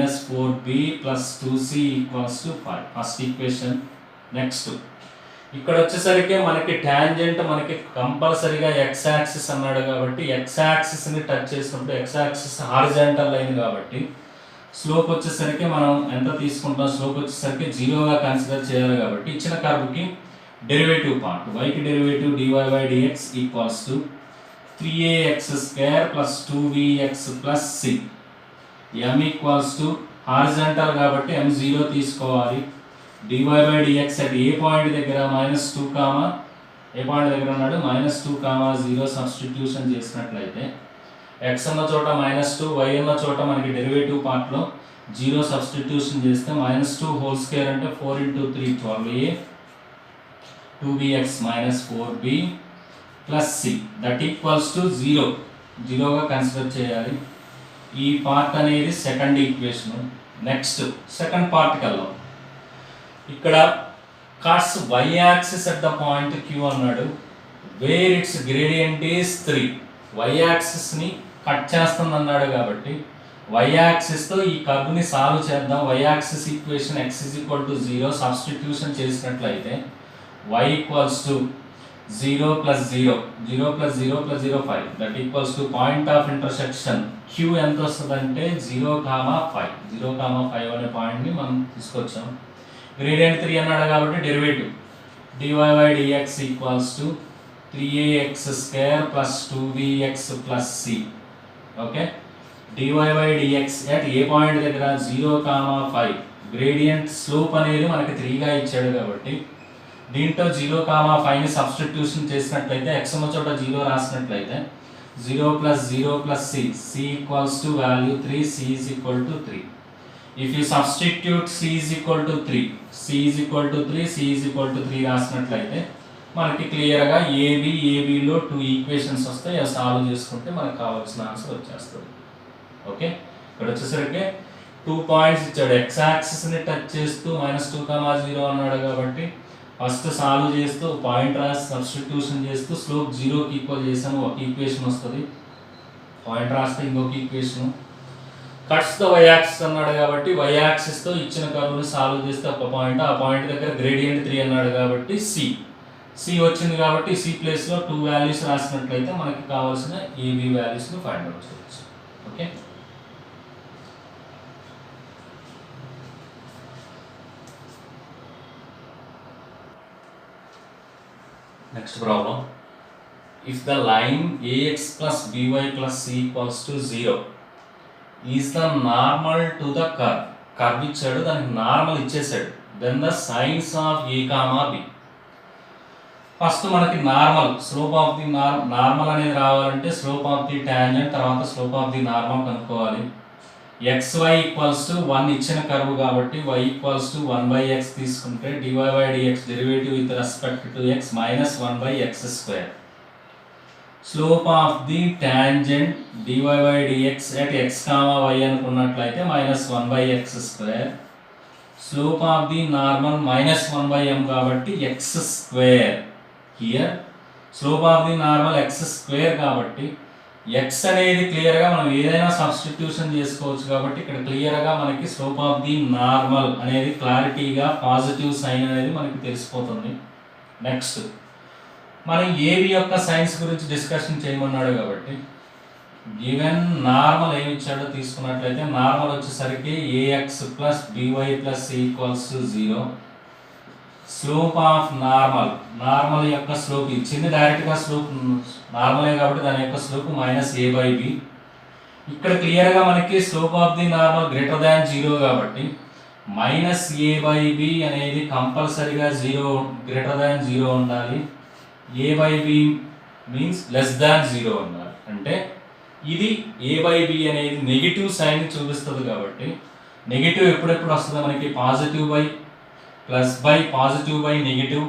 - 4b + 2c = 5. First equation. Next ఇక్కడ వచ్చేసరికి మనకి టాంజెంట్ మనకి కంపల్సరీగా x-axis అన్నాడు కాబట్టి x-axisని టచ్ చేసినప్పుడు x-axis హారిజాంటల్ లైన్ కాబట్టి స్లోప్ వచ్చేసరికి మనం ఎంత తీసుకుంటాం? స్లోప్ వచ్చేసరికి 0గా కన్సిడర్ చేయాలి. కాబట్టి ఇచ్చిన కర్వ్కి డెరివేటివ్ పార్ట్ yకి derivative dy/dx = 3ax² + 2bx + c. m = horizontal కాబట్టి m 0 తీసుకోవాలి. dy/dx at ఏ పాయింట్ దగ్గర -2, ఏ పాయింట్ దగ్గర ఉన్నాడు? -2, 0 సబ్స్టిట్యూషన్ చేసినట్లయితే x ఉన్న చోట -2, y ఉన్న చోట మనకి డెరివేటివ్ పార్ట్లో 0 సబ్స్టిట్యూషన్ చేస్తే -2 హోల్ స్క్వేర్ అంటే 4 × 3 12a 2bx - 4b plus c that equals to 0 జీరోగా కన్సిడర్ చేయాలి. ఈ పార్ట్ అనేది second equation. Next second part కల్లా ఇక్కడ cos y axis at the point q అన్నాడు, where its gradient is 3. y యాక్సిస్ని కట్ చేస్తుంది అన్నాడు కాబట్టి y యాక్సిస్తో ఈ కర్వ్ని సాల్వ్ చేద్దాం. y axis equation x = 0 substitution చేసినట్లయితే y = 0 + 0 0 + 0 + 0 5 that equals to point of intersection q ఎంత వస్తుందంటే 0, 5 0, 5 అనే పాయింట్ని మనం తీసుకొచ్చాం. గ్రేడియంట్ 3 అన్నాడు కాబట్టి derivative dy/dx = 3ax² + 2bx + c. Okay, dy/dx at A point దగ్గర 0, 5 గ్రేడియంట్ స్లోప్ అనేది మనకి 3గా ఇచ్చాడు కాబట్టి దీంట్లో 0, 5ని సబ్స్టిట్యూషన్ చేసినట్లయితే x ఉన్న చోట 0 రాసినట్లయితే 0 + 0 + c c = value 3 c = 3. If you substitute c = 3 c = 3 రాసినట్లయితే మనకి క్లియర్గా ఏబిలో 2 ఈక్వేషన్స్ వస్తాయి. అవి సాల్వ్ చేసుకుంటే మనకు కావాల్సిన ఆన్సర్ వచ్చేస్తుంది. ఓకే, ఇక్కడ వచ్చేసరికి 2 పాయింట్స్ ఇచ్చాడు. x యాక్సిస్ని టచ్ చేస్తూ -2, 0 అన్నాడు కాబట్టి ఫస్ట్ సాల్వ్ చేస్తూ పాయింట్ రాసి సబ్స్టిట్యూషన్ చేస్తూ స్లోప్ 0కి ఈక్వల్ చేసాము, ఒక ఈక్వేషన్ వస్తుంది. పాయింట్ రాస్తే ఇంకొక equation. Cuts the y axis అన్నాడు కాబట్టి y యాక్సిస్తో ఇచ్చిన కర్వ్ని సాల్వ్ చేస్తే ఒక పాయింట్, ఆ పాయింట్ దగ్గర గ్రేడియంట్ 3 అన్నాడు కాబట్టి c వచ్చింది కాబట్టి c ప్లేస్లో 2 వాల్యూస్ రాసినట్లయితే మనకి కావాల్సిన ఏబి వాల్యూస్ని ఫైండ్ అవుట్ చేయవచ్చు. Okay, next problem. If the line ax + by + c = 0 is the normal to the curve. Curve ఇచ్చాడు, దానికి నార్మల్ ఇచ్చేసాడు. then the sines of a, b. First మనకి normal slope of the normal అనేది రావాలంటే slope of the tangent తర్వాత slope of the normal కనుక్కోవాలి. xy = 1 ఇచ్చిన curve కాబట్టి y = 1/x తీసుకుంటే dy/dx derivative with respect to x -1/x². Slope of the tangent dy/dx at x, y అనుకున్నట్లయితే -1/x². Slope of the normal -1/m కాబట్టి x². Here slope of the normal x² కాబట్టి x అనేది క్లియర్గా మనం ఏదైనా substitution చేసుకోవచ్చు కాబట్టి ఇక్కడ క్లియర్గా మనకి స్లోప్ ఆఫ్ ది నార్మల్ అనేది క్లారిటీగా పాజిటివ్ సైన్ అనేది మనకి తెలిసిపోతుంది. నెక్స్ట్ మనం ఏబి యొక్క సైన్స్ గురించి డిస్కషన్ చేయమన్నాడు కాబట్టి గివెన్ నార్మల్ ఏమి ఇచ్చాడో తీసుకున్నట్లయితే నార్మల్ వచ్చేసరికి ax + by + c = 0. Slope of normal యొక్క స్లోప్ ఇచ్చింది, డైరెక్ట్గా స్లోప్ నార్మలే కాబట్టి దాని యొక్క స్లోప్ -a/b. ఇక్కడ క్లియర్గా మనకి స్లోప్ ఆఫ్ ది నార్మల్ >0 కాబట్టి -a/b అనేది కంపల్సరీగా 0 ఉండాలి. a/b మీన్స్ <0 ఉండాలి. అంటే ఇది a/b అనేది నెగిటివ్ సైన్ చూపిస్తుంది కాబట్టి నెగిటివ్ ఎప్పుడెప్పుడు వస్తుందో మనకి positive by plus by positive by negative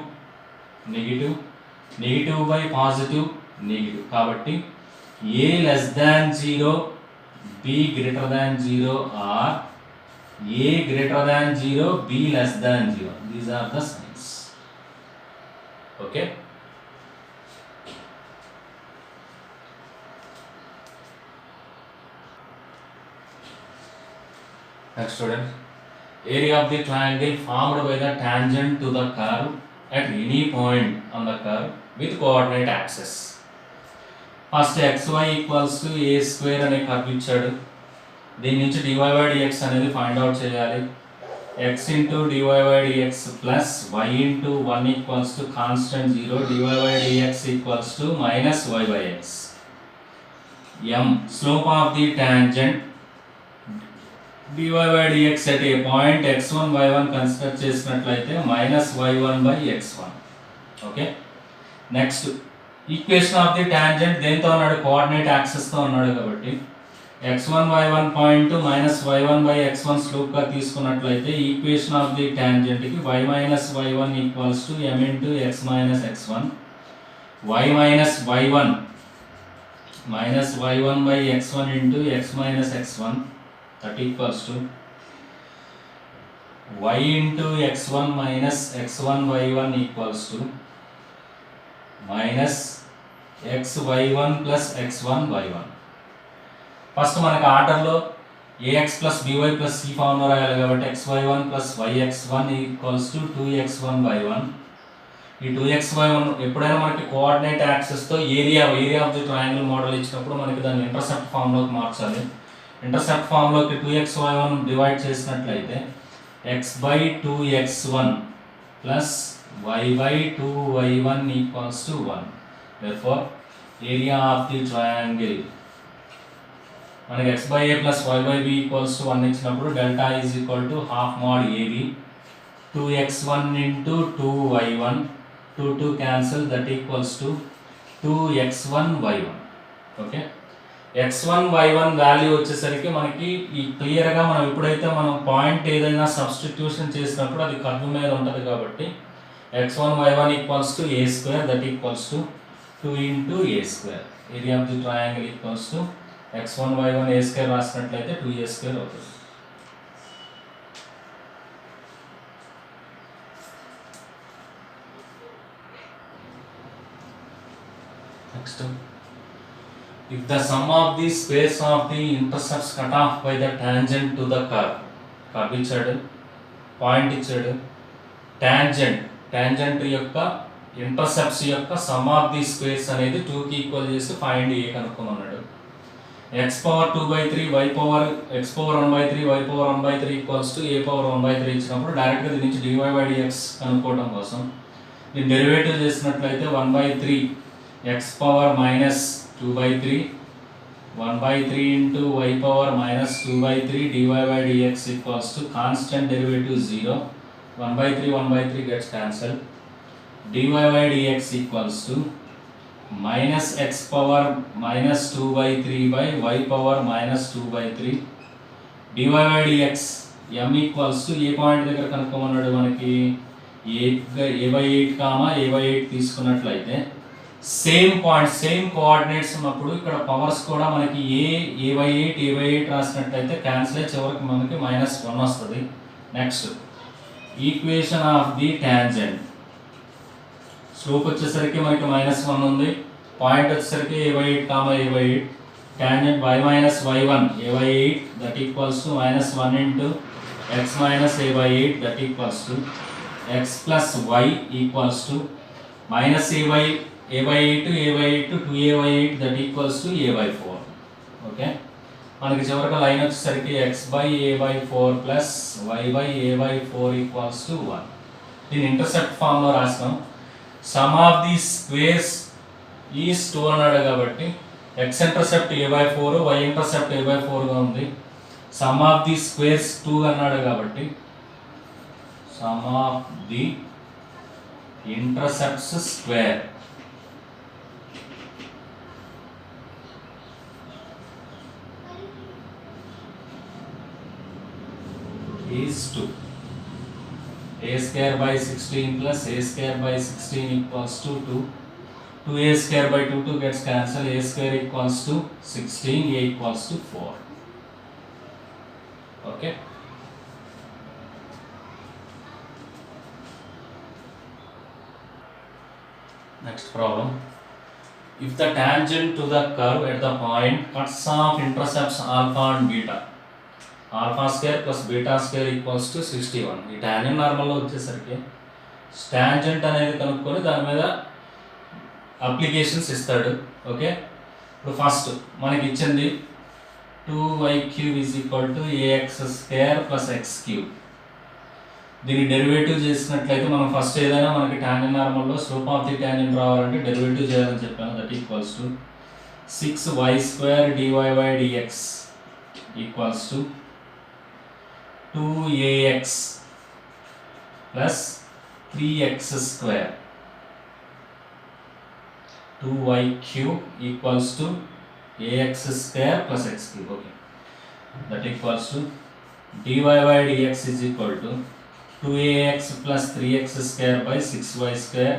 negative by positive negative కాబట్టి a <0 b <0 or a <0 b <0. These are the signs. Okay, next student, area of the triangle formed by the tangent to the curve at any point on the curve with coordinate axis. First xy = a² అనే curve ఇచ్చాడు. దీని నుంచి dy/dx అనేది find out చేయాలి. x × dy/dx + y × 1 = constant 0 dy/dx = -y/x. m slope of the tangent dy/dx at a point x1, y1 consider చేసినట్లయితే -y1/x1. Okay, next equation of the tangent దేంతో ఉన్నాడు, coordinate యాక్సిస్తో ఉన్నాడు కాబట్టి x1 y1 point minus y1 by x1 స్లోప్గా తీసుకున్నట్లయితే equation of the టాంజెంట్కి y minus y1 equals to m into x minus x1 y minus y1 minus y1 by x1 into x minus x1 that equals to y into x1 minus x1 y1 equals to minus x y1 plus x1 y1. First మనకి ఆర్డర్లో ax plus by plus c formula రాయాలి కాబట్టి xy1 plus yx1 equals to 2x1 y1. ఈ 2xy1 ఎప్పుడైనా మనకి coordinate యాక్సిస్తో area of the triangle model ఇచ్చినప్పుడు మనకి దాన్ని ఇంటర్సెప్ట్ ఫామ్లోకి మార్చాలి. ఇంటర్సెప్ట్ ఫామ్లోకి 2xy1 డివైడ్ చేసినట్లయితే x by 2x1 plus y by 2y1 equals to 1. therefore area of the triangle మనకి x by a plus y by b equals to 1 ఇచ్చినప్పుడు delta is equal to half mod ab 2x1 into 2y1 2 cancel that equals to 2x1 y1. Okay, x1 y1 value వచ్చేసరికి మనకి ఈ క్లియర్గా మనం ఎప్పుడైతే మనం point ఏదైనా సబ్స్టిట్యూషన్ చేసినప్పుడు అది కర్వ్ మీద ఉంటుంది కాబట్టి x1 y1 equals to a square that equals to 2 into a square. Area of the triangle equals to x1 y1 a square రాసినట్లయితే 2a స్క్వేర్ అవుతుంది. Next, if the sum of the squares of the intercepts cut off by the tangent to the curve ఇచ్చాడు, point ఇచ్చాడు, tangent యొక్క intercepts యొక్క sum of the squares అనేది 2కి equal చేసి find a కనుక్కోమన్నాడు. x power 2/3 y power x power 1/3 y power 1/3 equals to a power 1/3 ఇచ్చినప్పుడు డైరెక్ట్గా దీని నుంచి dy/dx కనుక్కోవడం కోసం దీన్ని డెరివేటివ్ చేసినట్లయితే 1/3 x power minus 2/3 1/3 into y power minus 2/3 dy by dx equals to constant derivative 0. 1/3 gets cancelled. dy by dx equals to minus x power minus 2/3 by y power minus 2/3 dy by dx m equals to A point దగ్గర కనుక్కోమన్నాడు మనకి a/8 comma a/8 తీసుకున్నట్లయితే same point same coordinates ఉన్నప్పుడు ఇక్కడ powers కూడా మనకి a/8 రాసినట్లయితే cancel అయ్యి చివరికి మనకి -1 వస్తుంది. Next equation of the tangent slope వచ్చేసరికి మనకి -1 ఉంది, పాయింట్ వచ్చేసరికి a/8 comma a/8 tangent y minus y1 a/8 that equals to -1 into x minus a/8 that equals to x plus y equals to minus a/8 to 2a/8 that equals to a/4. Okay, మనకి చివరికి line వచ్చేసరికి x by a/4 plus y by a/4 equals to 1. దీని intercept ఫామ్లో రాసినాం. Sum of the squares is 2 అన్నాడు కాబట్టి x intercept a/4 y intercept a/4గా ఉంది. సమ్ ఆఫ్ ది స్క్వేర్స్ 2 అన్నాడు కాబట్టి sum of the intercepts square is 2. a square by 16 plus a square by 16 equals to 2. 2a square by 2 gets cancelled. A square equals to 16, a equals to 4. Okay. Next problem. If the tangent to the curve at the point cuts off intercepts alpha and beta, alpha square plus beta square equals to 61. ఈ tangent నార్మల్లో వచ్చేసరికి tangent అనేది కనుక్కొని దాని మీద applications ఇస్తాడు. Okay, ఇప్పుడు first మనకి ఇచ్చింది 2y³ is equal to ax square plus x cube. దీన్ని డెరివేటివ్ చేసినట్లయితే మనం ఫస్ట్ ఏదైనా మనకి టాంజెంట్ నార్మల్లో స్లోప్ ఆఫ్ ది టాంజెంట్ రావాలంటే డెరివేటివ్ చేయాలని చెప్పాను. That equals to 6y² dy/dx equals to 2ax plus 3x square 2y cube equals to ax square plus x cube. Okay, that equals to dy by dx is equal to 2ax plus 3x square by 6y square.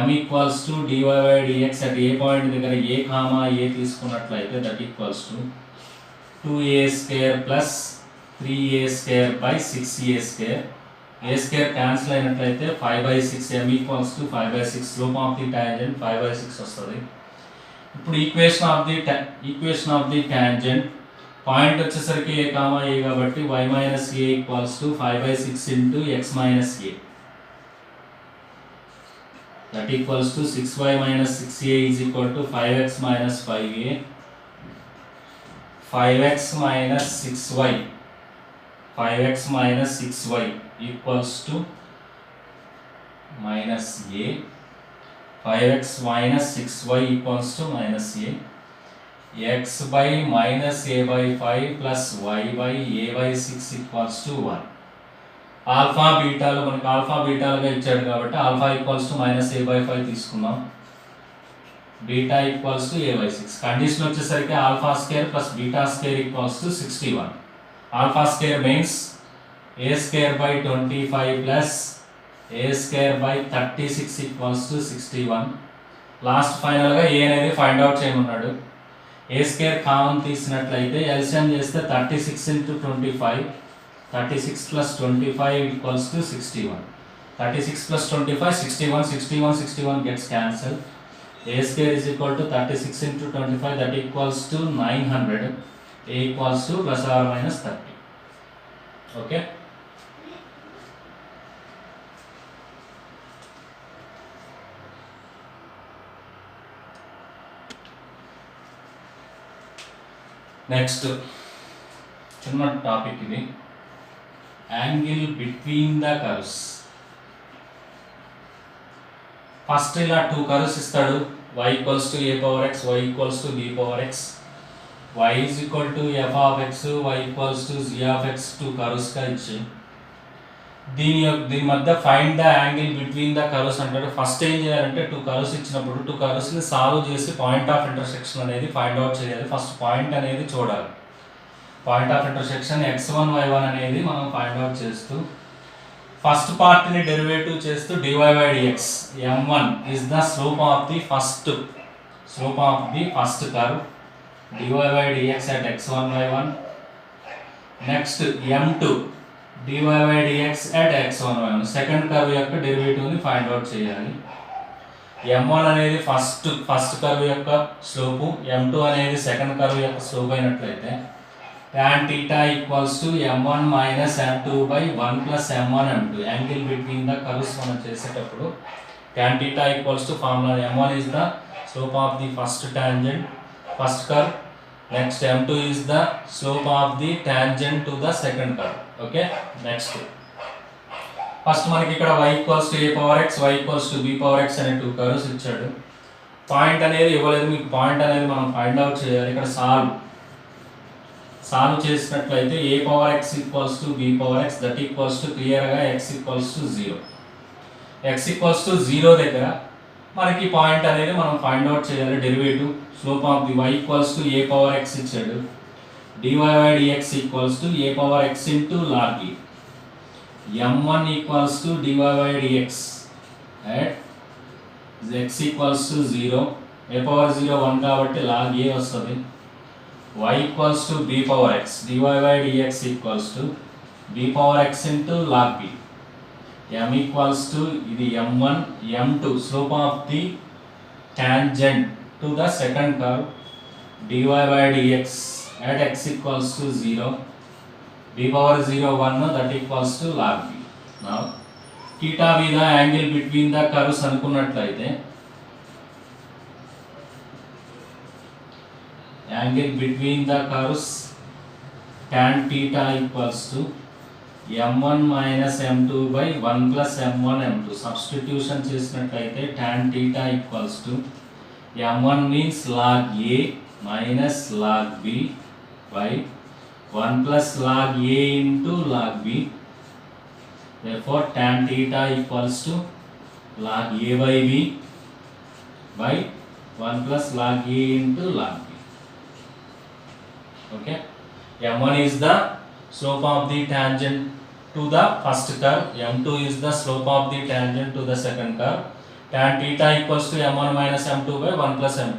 m equals to dy by dx at a point దగ్గర a comma a తీసుకున్నట్లయితే that equals to 2a square plus 3a square by 6a square. a square cancel అయినట్లయితే 5 by 6 m equals to 5 by 6 slope of the tangent 5 by 6 వస్తుంది. ఇప్పుడు equation of the tangent point వచ్చేసరికి a comma a కాబట్టి y minus a equals to 5 by 6 into x minus a. That equals to 6y minus 6a is equal to 5x minus 5a. 5x minus 6y. 5x minus 6y equals to minus a. 5x minus 6y equals to minus a. x by minus a by 5 plus y by a by 6 equals to 1. Alpha బీటాలు మనకి alpha బీటాలుగా ఇచ్చాడు కాబట్టి alpha equals to minus a by 5 తీసుకుందాం. Beta equals to a by 6. Condition వచ్చేసరికి alpha square plus beta square equals to 61. Alpha square means a square by 25 plus a square by 36 equals to 61. Last ఫైనల్గా a అనేది find out చేయమన్నాడు. A square common తీసినట్లయితే LCM చేస్తే 36 into 25. 36 plus 25 equals to 61. 36 plus 25, 61, 61, 61 gets cancelled. A square is equal to 36 into 25, that equals to 900. A equals to plus or minus 30. Okay. Next, చిన్న topic ఇది. Angle between the curves. First ఇలా 2 curves ఇస్తాడు. y equals to a power x, y equals to b power x, y is equal to f of x, y equals to g of x 2 కర్వ్స్గా ఇచ్చి దీని మధ్య find the angle between the curves అంటాడు. First ఏం చేయాలంటే 2 curves ఇచ్చినప్పుడు 2 కర్వ్స్ని solve చేసి point of intersection అనేది find out చేయాలి. ఫస్ట్ పాయింట్ అనేది చూడాలి. Point of intersection x1 y1 అనేది మనం ఫైండ్ అవుట్ చేస్తూ ఫస్ట్ పార్ట్ని డెరివేటివ్ చేస్తూ dy by dx. m1 is the slope of the first curve. dy by dx at x1 y1. Next m2 dy by dx at x1 y1. Second curve యొక్క డెరివేటివ్ని find out చేయాలి. m1 అనేది first curve యొక్క slope, m2 అనేది second curve యొక్క slope అయినట్లయితే tan theta equals to m1 minus m2 by 1 plus m1 m2. Angle between the curves మనం చేసేటప్పుడు tan theta equals to formula m1 is the slope of the first curve. Next m2 is the slope of the tangent to the second curve. Okay, next first మనకి ఇక్కడ y equals to a power x, y equals to b power x అనే 2 curves ఇచ్చాడు. Point అనేది ఇవ్వలేదు మీకు. Point అనేది మనం find out చేయాలి. ఇక్కడ సాల్వ్ చేసినట్లయితే a power x equals to b power x, that equals to క్లియర్గా x equals to 0. x equals to 0 దగ్గర మనకి పాయింట్ అనేది మనం ఫైండ్ అవుట్ చేయాలి. Derivative slope of the y equals to a power x ఇచ్చాడు. dy by dx equals to a power x into log e. m1 equals to dy by dx at x equals to 0. a power 0 1 కాబట్టి log a వస్తుంది. y equals to b power x. dy by dx equals to b power x into log b. m equals to ఇది m1 m2 slope of the tangent to the second curve. dy by dx at x equals to 0. b power 0 1, that equals to log b. Now theta be the angle between the curves అనుకున్నట్లయితే angle between the curves tan theta equals to m1 minus m2 by 1 plus m1 m2. Substitution చేసినట్లయితే tan theta equals to m1 means log a minus log b by 1 plus log a into log b. Therefore tan theta equals to log a by b by 1 plus log A into log B. Okay, m1 is the slope of the tangent to the first curve, m2 is the slope of the tangent to the second curve. Tan theta equals to m1 minus m2 by 1 plus m.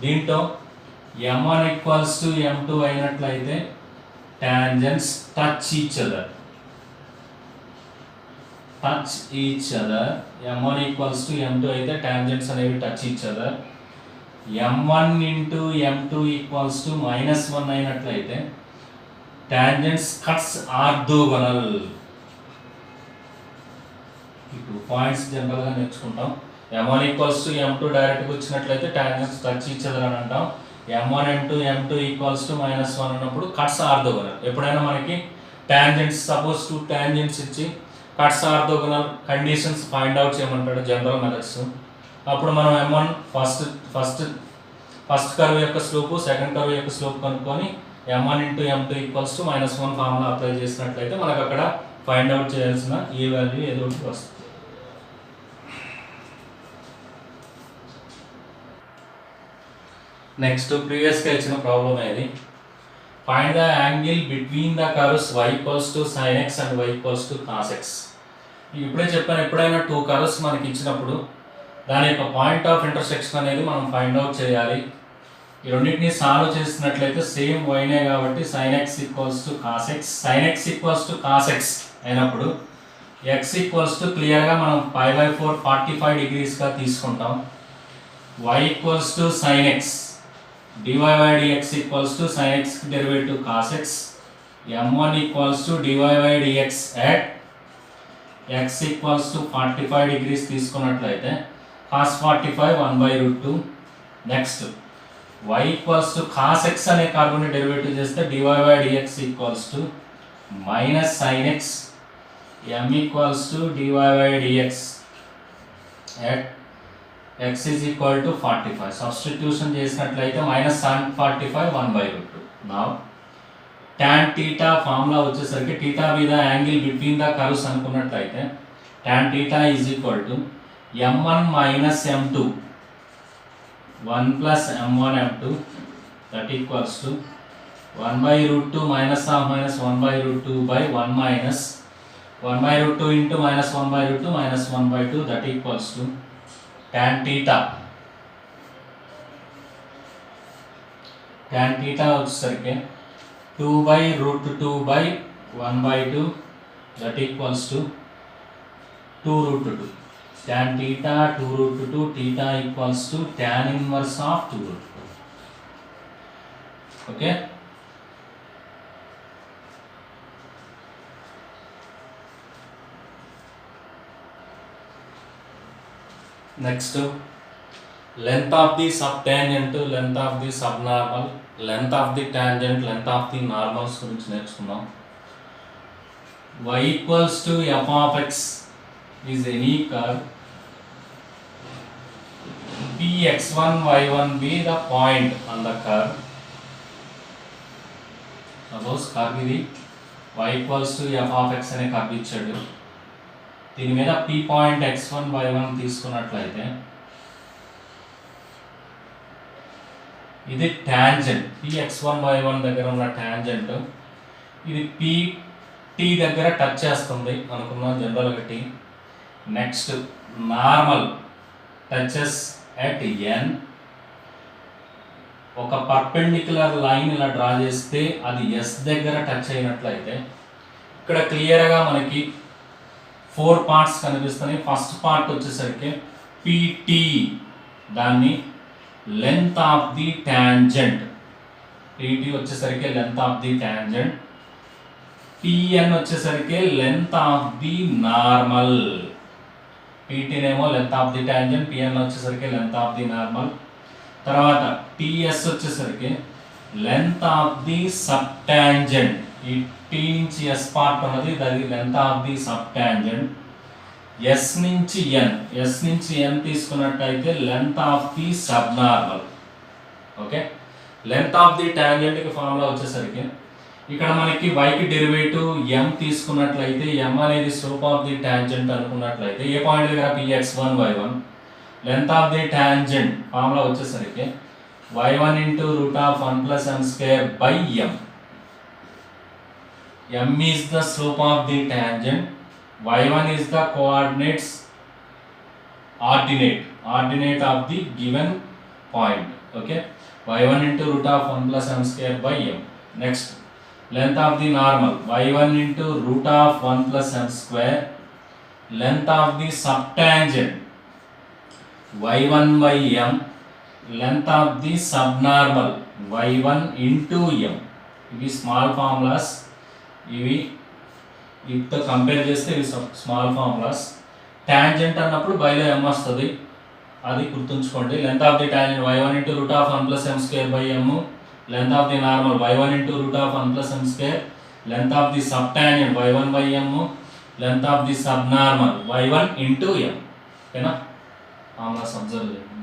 దీంట్లో m1 equals to m2 అయినట్లయితే tangents touch each other. m1 equals to m2 అయితే tangents అనేవి touch each other. m1 into m2 equals to minus 1 అయినట్లయితే tangents cuts orthogonal. ఈ 2 points general గా నేర్చుకుంటాం. m1 equals to m2 direct గా వచ్చినట్లయితే tangents touch each other అని అంటాం. m1 m2 equals to minus 1 అన్నప్పుడు cuts orthogonal. ఎప్పుడైనా మనకి tangents సపోజ్ 2 tangents ఇచ్చి cuts orthogonal conditions find out చేయమంటాడు జనరల్ మెథడ్స్. అప్పుడు మనం m1 ఫస్ట్ కర్వ్ యొక్క స్లోప్ సెకండ్ కర్వ్ యొక్క స్లోప్ కనుక్కొని m1 into m2 equals to minus 1 formula apply చేసినట్లయితే మనకు అక్కడ ఫైండ్ అవుట్ చేయాల్సిన ఏ వాల్యూ ఏదో ఒకటి వస్తుంది. నెక్స్ట్ ప్రీవియస్గా ఇచ్చిన ప్రాబ్లం ఏది, find the angle between the curves y equals to sin x and y equals to cos x. ఇప్పుడే చెప్పాను, ఎప్పుడైనా 2 కర్వ్స్ మనకి ఇచ్చినప్పుడు దాని యొక్క పాయింట్ ఆఫ్ ఇంటర్సెక్షన్ అనేది మనం ఫైండ్ అవుట్ చేయాలి. ఈ రెండింటిని సాల్వ్ చేసినట్లయితే సేమ్ వైనే కాబట్టి sin x equals to cos x, sin x equals to cos x అయినప్పుడు x equals to క్లియర్గా మనం π/4 45 degreesగా తీసుకుంటాం. y equals to sin x dy by dx equals to sin x derivative cos x, m1 equals to dy by dx at x equals to 45 degrees తీసుకున్నట్లయితే cos 45 1/√2. Next y equals to cos x అనే carbon derivative చేస్తే dy by dx equals to minus sin x, m equals to dy by dx at x is equal to 45. Substitution చేసినట్లయితే minus sin 45 1/√2. Now tan theta formula వచ్చేసరికి theta be the angle between the curves అనుకున్నట్లయితే tan theta is equal to m1 minus m2 1 plus m1 m2 that equals to 1/√2 minus of minus 1/√2 by 1 minus 1/√2 into minus 1/√2 minus 1/2 that equals to tan theta వచ్చేసరికి 2/√2 by 1/2 that equals to 2√2. tan theta 2√2, theta equals to tan inverse of 2√2. Okay. Next, length of the subtangent, length of the subnormal, length of the tangent, length of the normals గురించి నేర్చుకుందాం. y equals to f of x is any curve px1 y1 be the point on the curve. Suppose curve ఇది y equals to f of x అనే curve ఇచ్చాడు. దీని మీద p point x1 y1 తీసుకున్నట్లయితే ఇది tangent, px1 y1 దగ్గర ఉన్న tangent ఇది pt దగ్గర టచ్ చేస్తుంది అనుకున్నాం జనరల్గా t. Next normal touches at n. ఒక పర్పెండిక్యులర్ లైన్ ఇలా డ్రా చేస్తే అది s దగ్గర టచ్ అయినట్లయితే ఇక్కడ క్లియర్గా మనకి 4 పార్ట్స్ కనిపిస్తున్నాయి. ఫస్ట్ పార్ట్ వచ్చేసరికి pt, దాన్ని length of the tangent, pt వచ్చేసరికి length of the tangent, pn వచ్చేసరికి length of the normal. pt నేమో length of the tangent, pn వచ్చేసరికి లెంత్ ఆఫ్ ది నార్మల్. తర్వాత ts వచ్చేసరికి length of the sub tangent. ఈ t నుంచి s part ఉన్నది దాని length of the sub tangent. s నుంచి n తీసుకున్నట్టయితే length of the sub normal. Okay, length of the tangent కి ఫార్ములా వచ్చేసరికి ఇక్కడ మనకి y కి డెరివేటివ్ m తీసుకున్నట్లయితే m అనేది స్లోప్ ఆఫ్ ది టాంజెంట్ అనుకున్నట్లయితే ఏ పాయింట్ దగ్గర px1 y1 length of the tangent formula వచ్చేసరికి y1 into root of 1 plus m square by m. m is the slope of the tangent, y1 is the coordinates ordinate of the given point. Okay, y1 into root of 1 plus m square by m. Next, length of the normal y1 into root of 1 plus m square, length of the subtangent y1 by m, length of the subnormal y1 into m. ఇవి small formulas, ఇవి వీటితో compare చేస్తే ఇవి small formulas. Tangent అన్నప్పుడు బైలో m వస్తుంది, అది గుర్తుంచుకోండి. Length of the tangent y1 into root of 1 plus m square by m, length of the normal y1 into root of 1 plus m square, length of the sub tangent y1 by m, length of the sub normal y1 into m. ఓకేనా? Formulas observe చేయండి.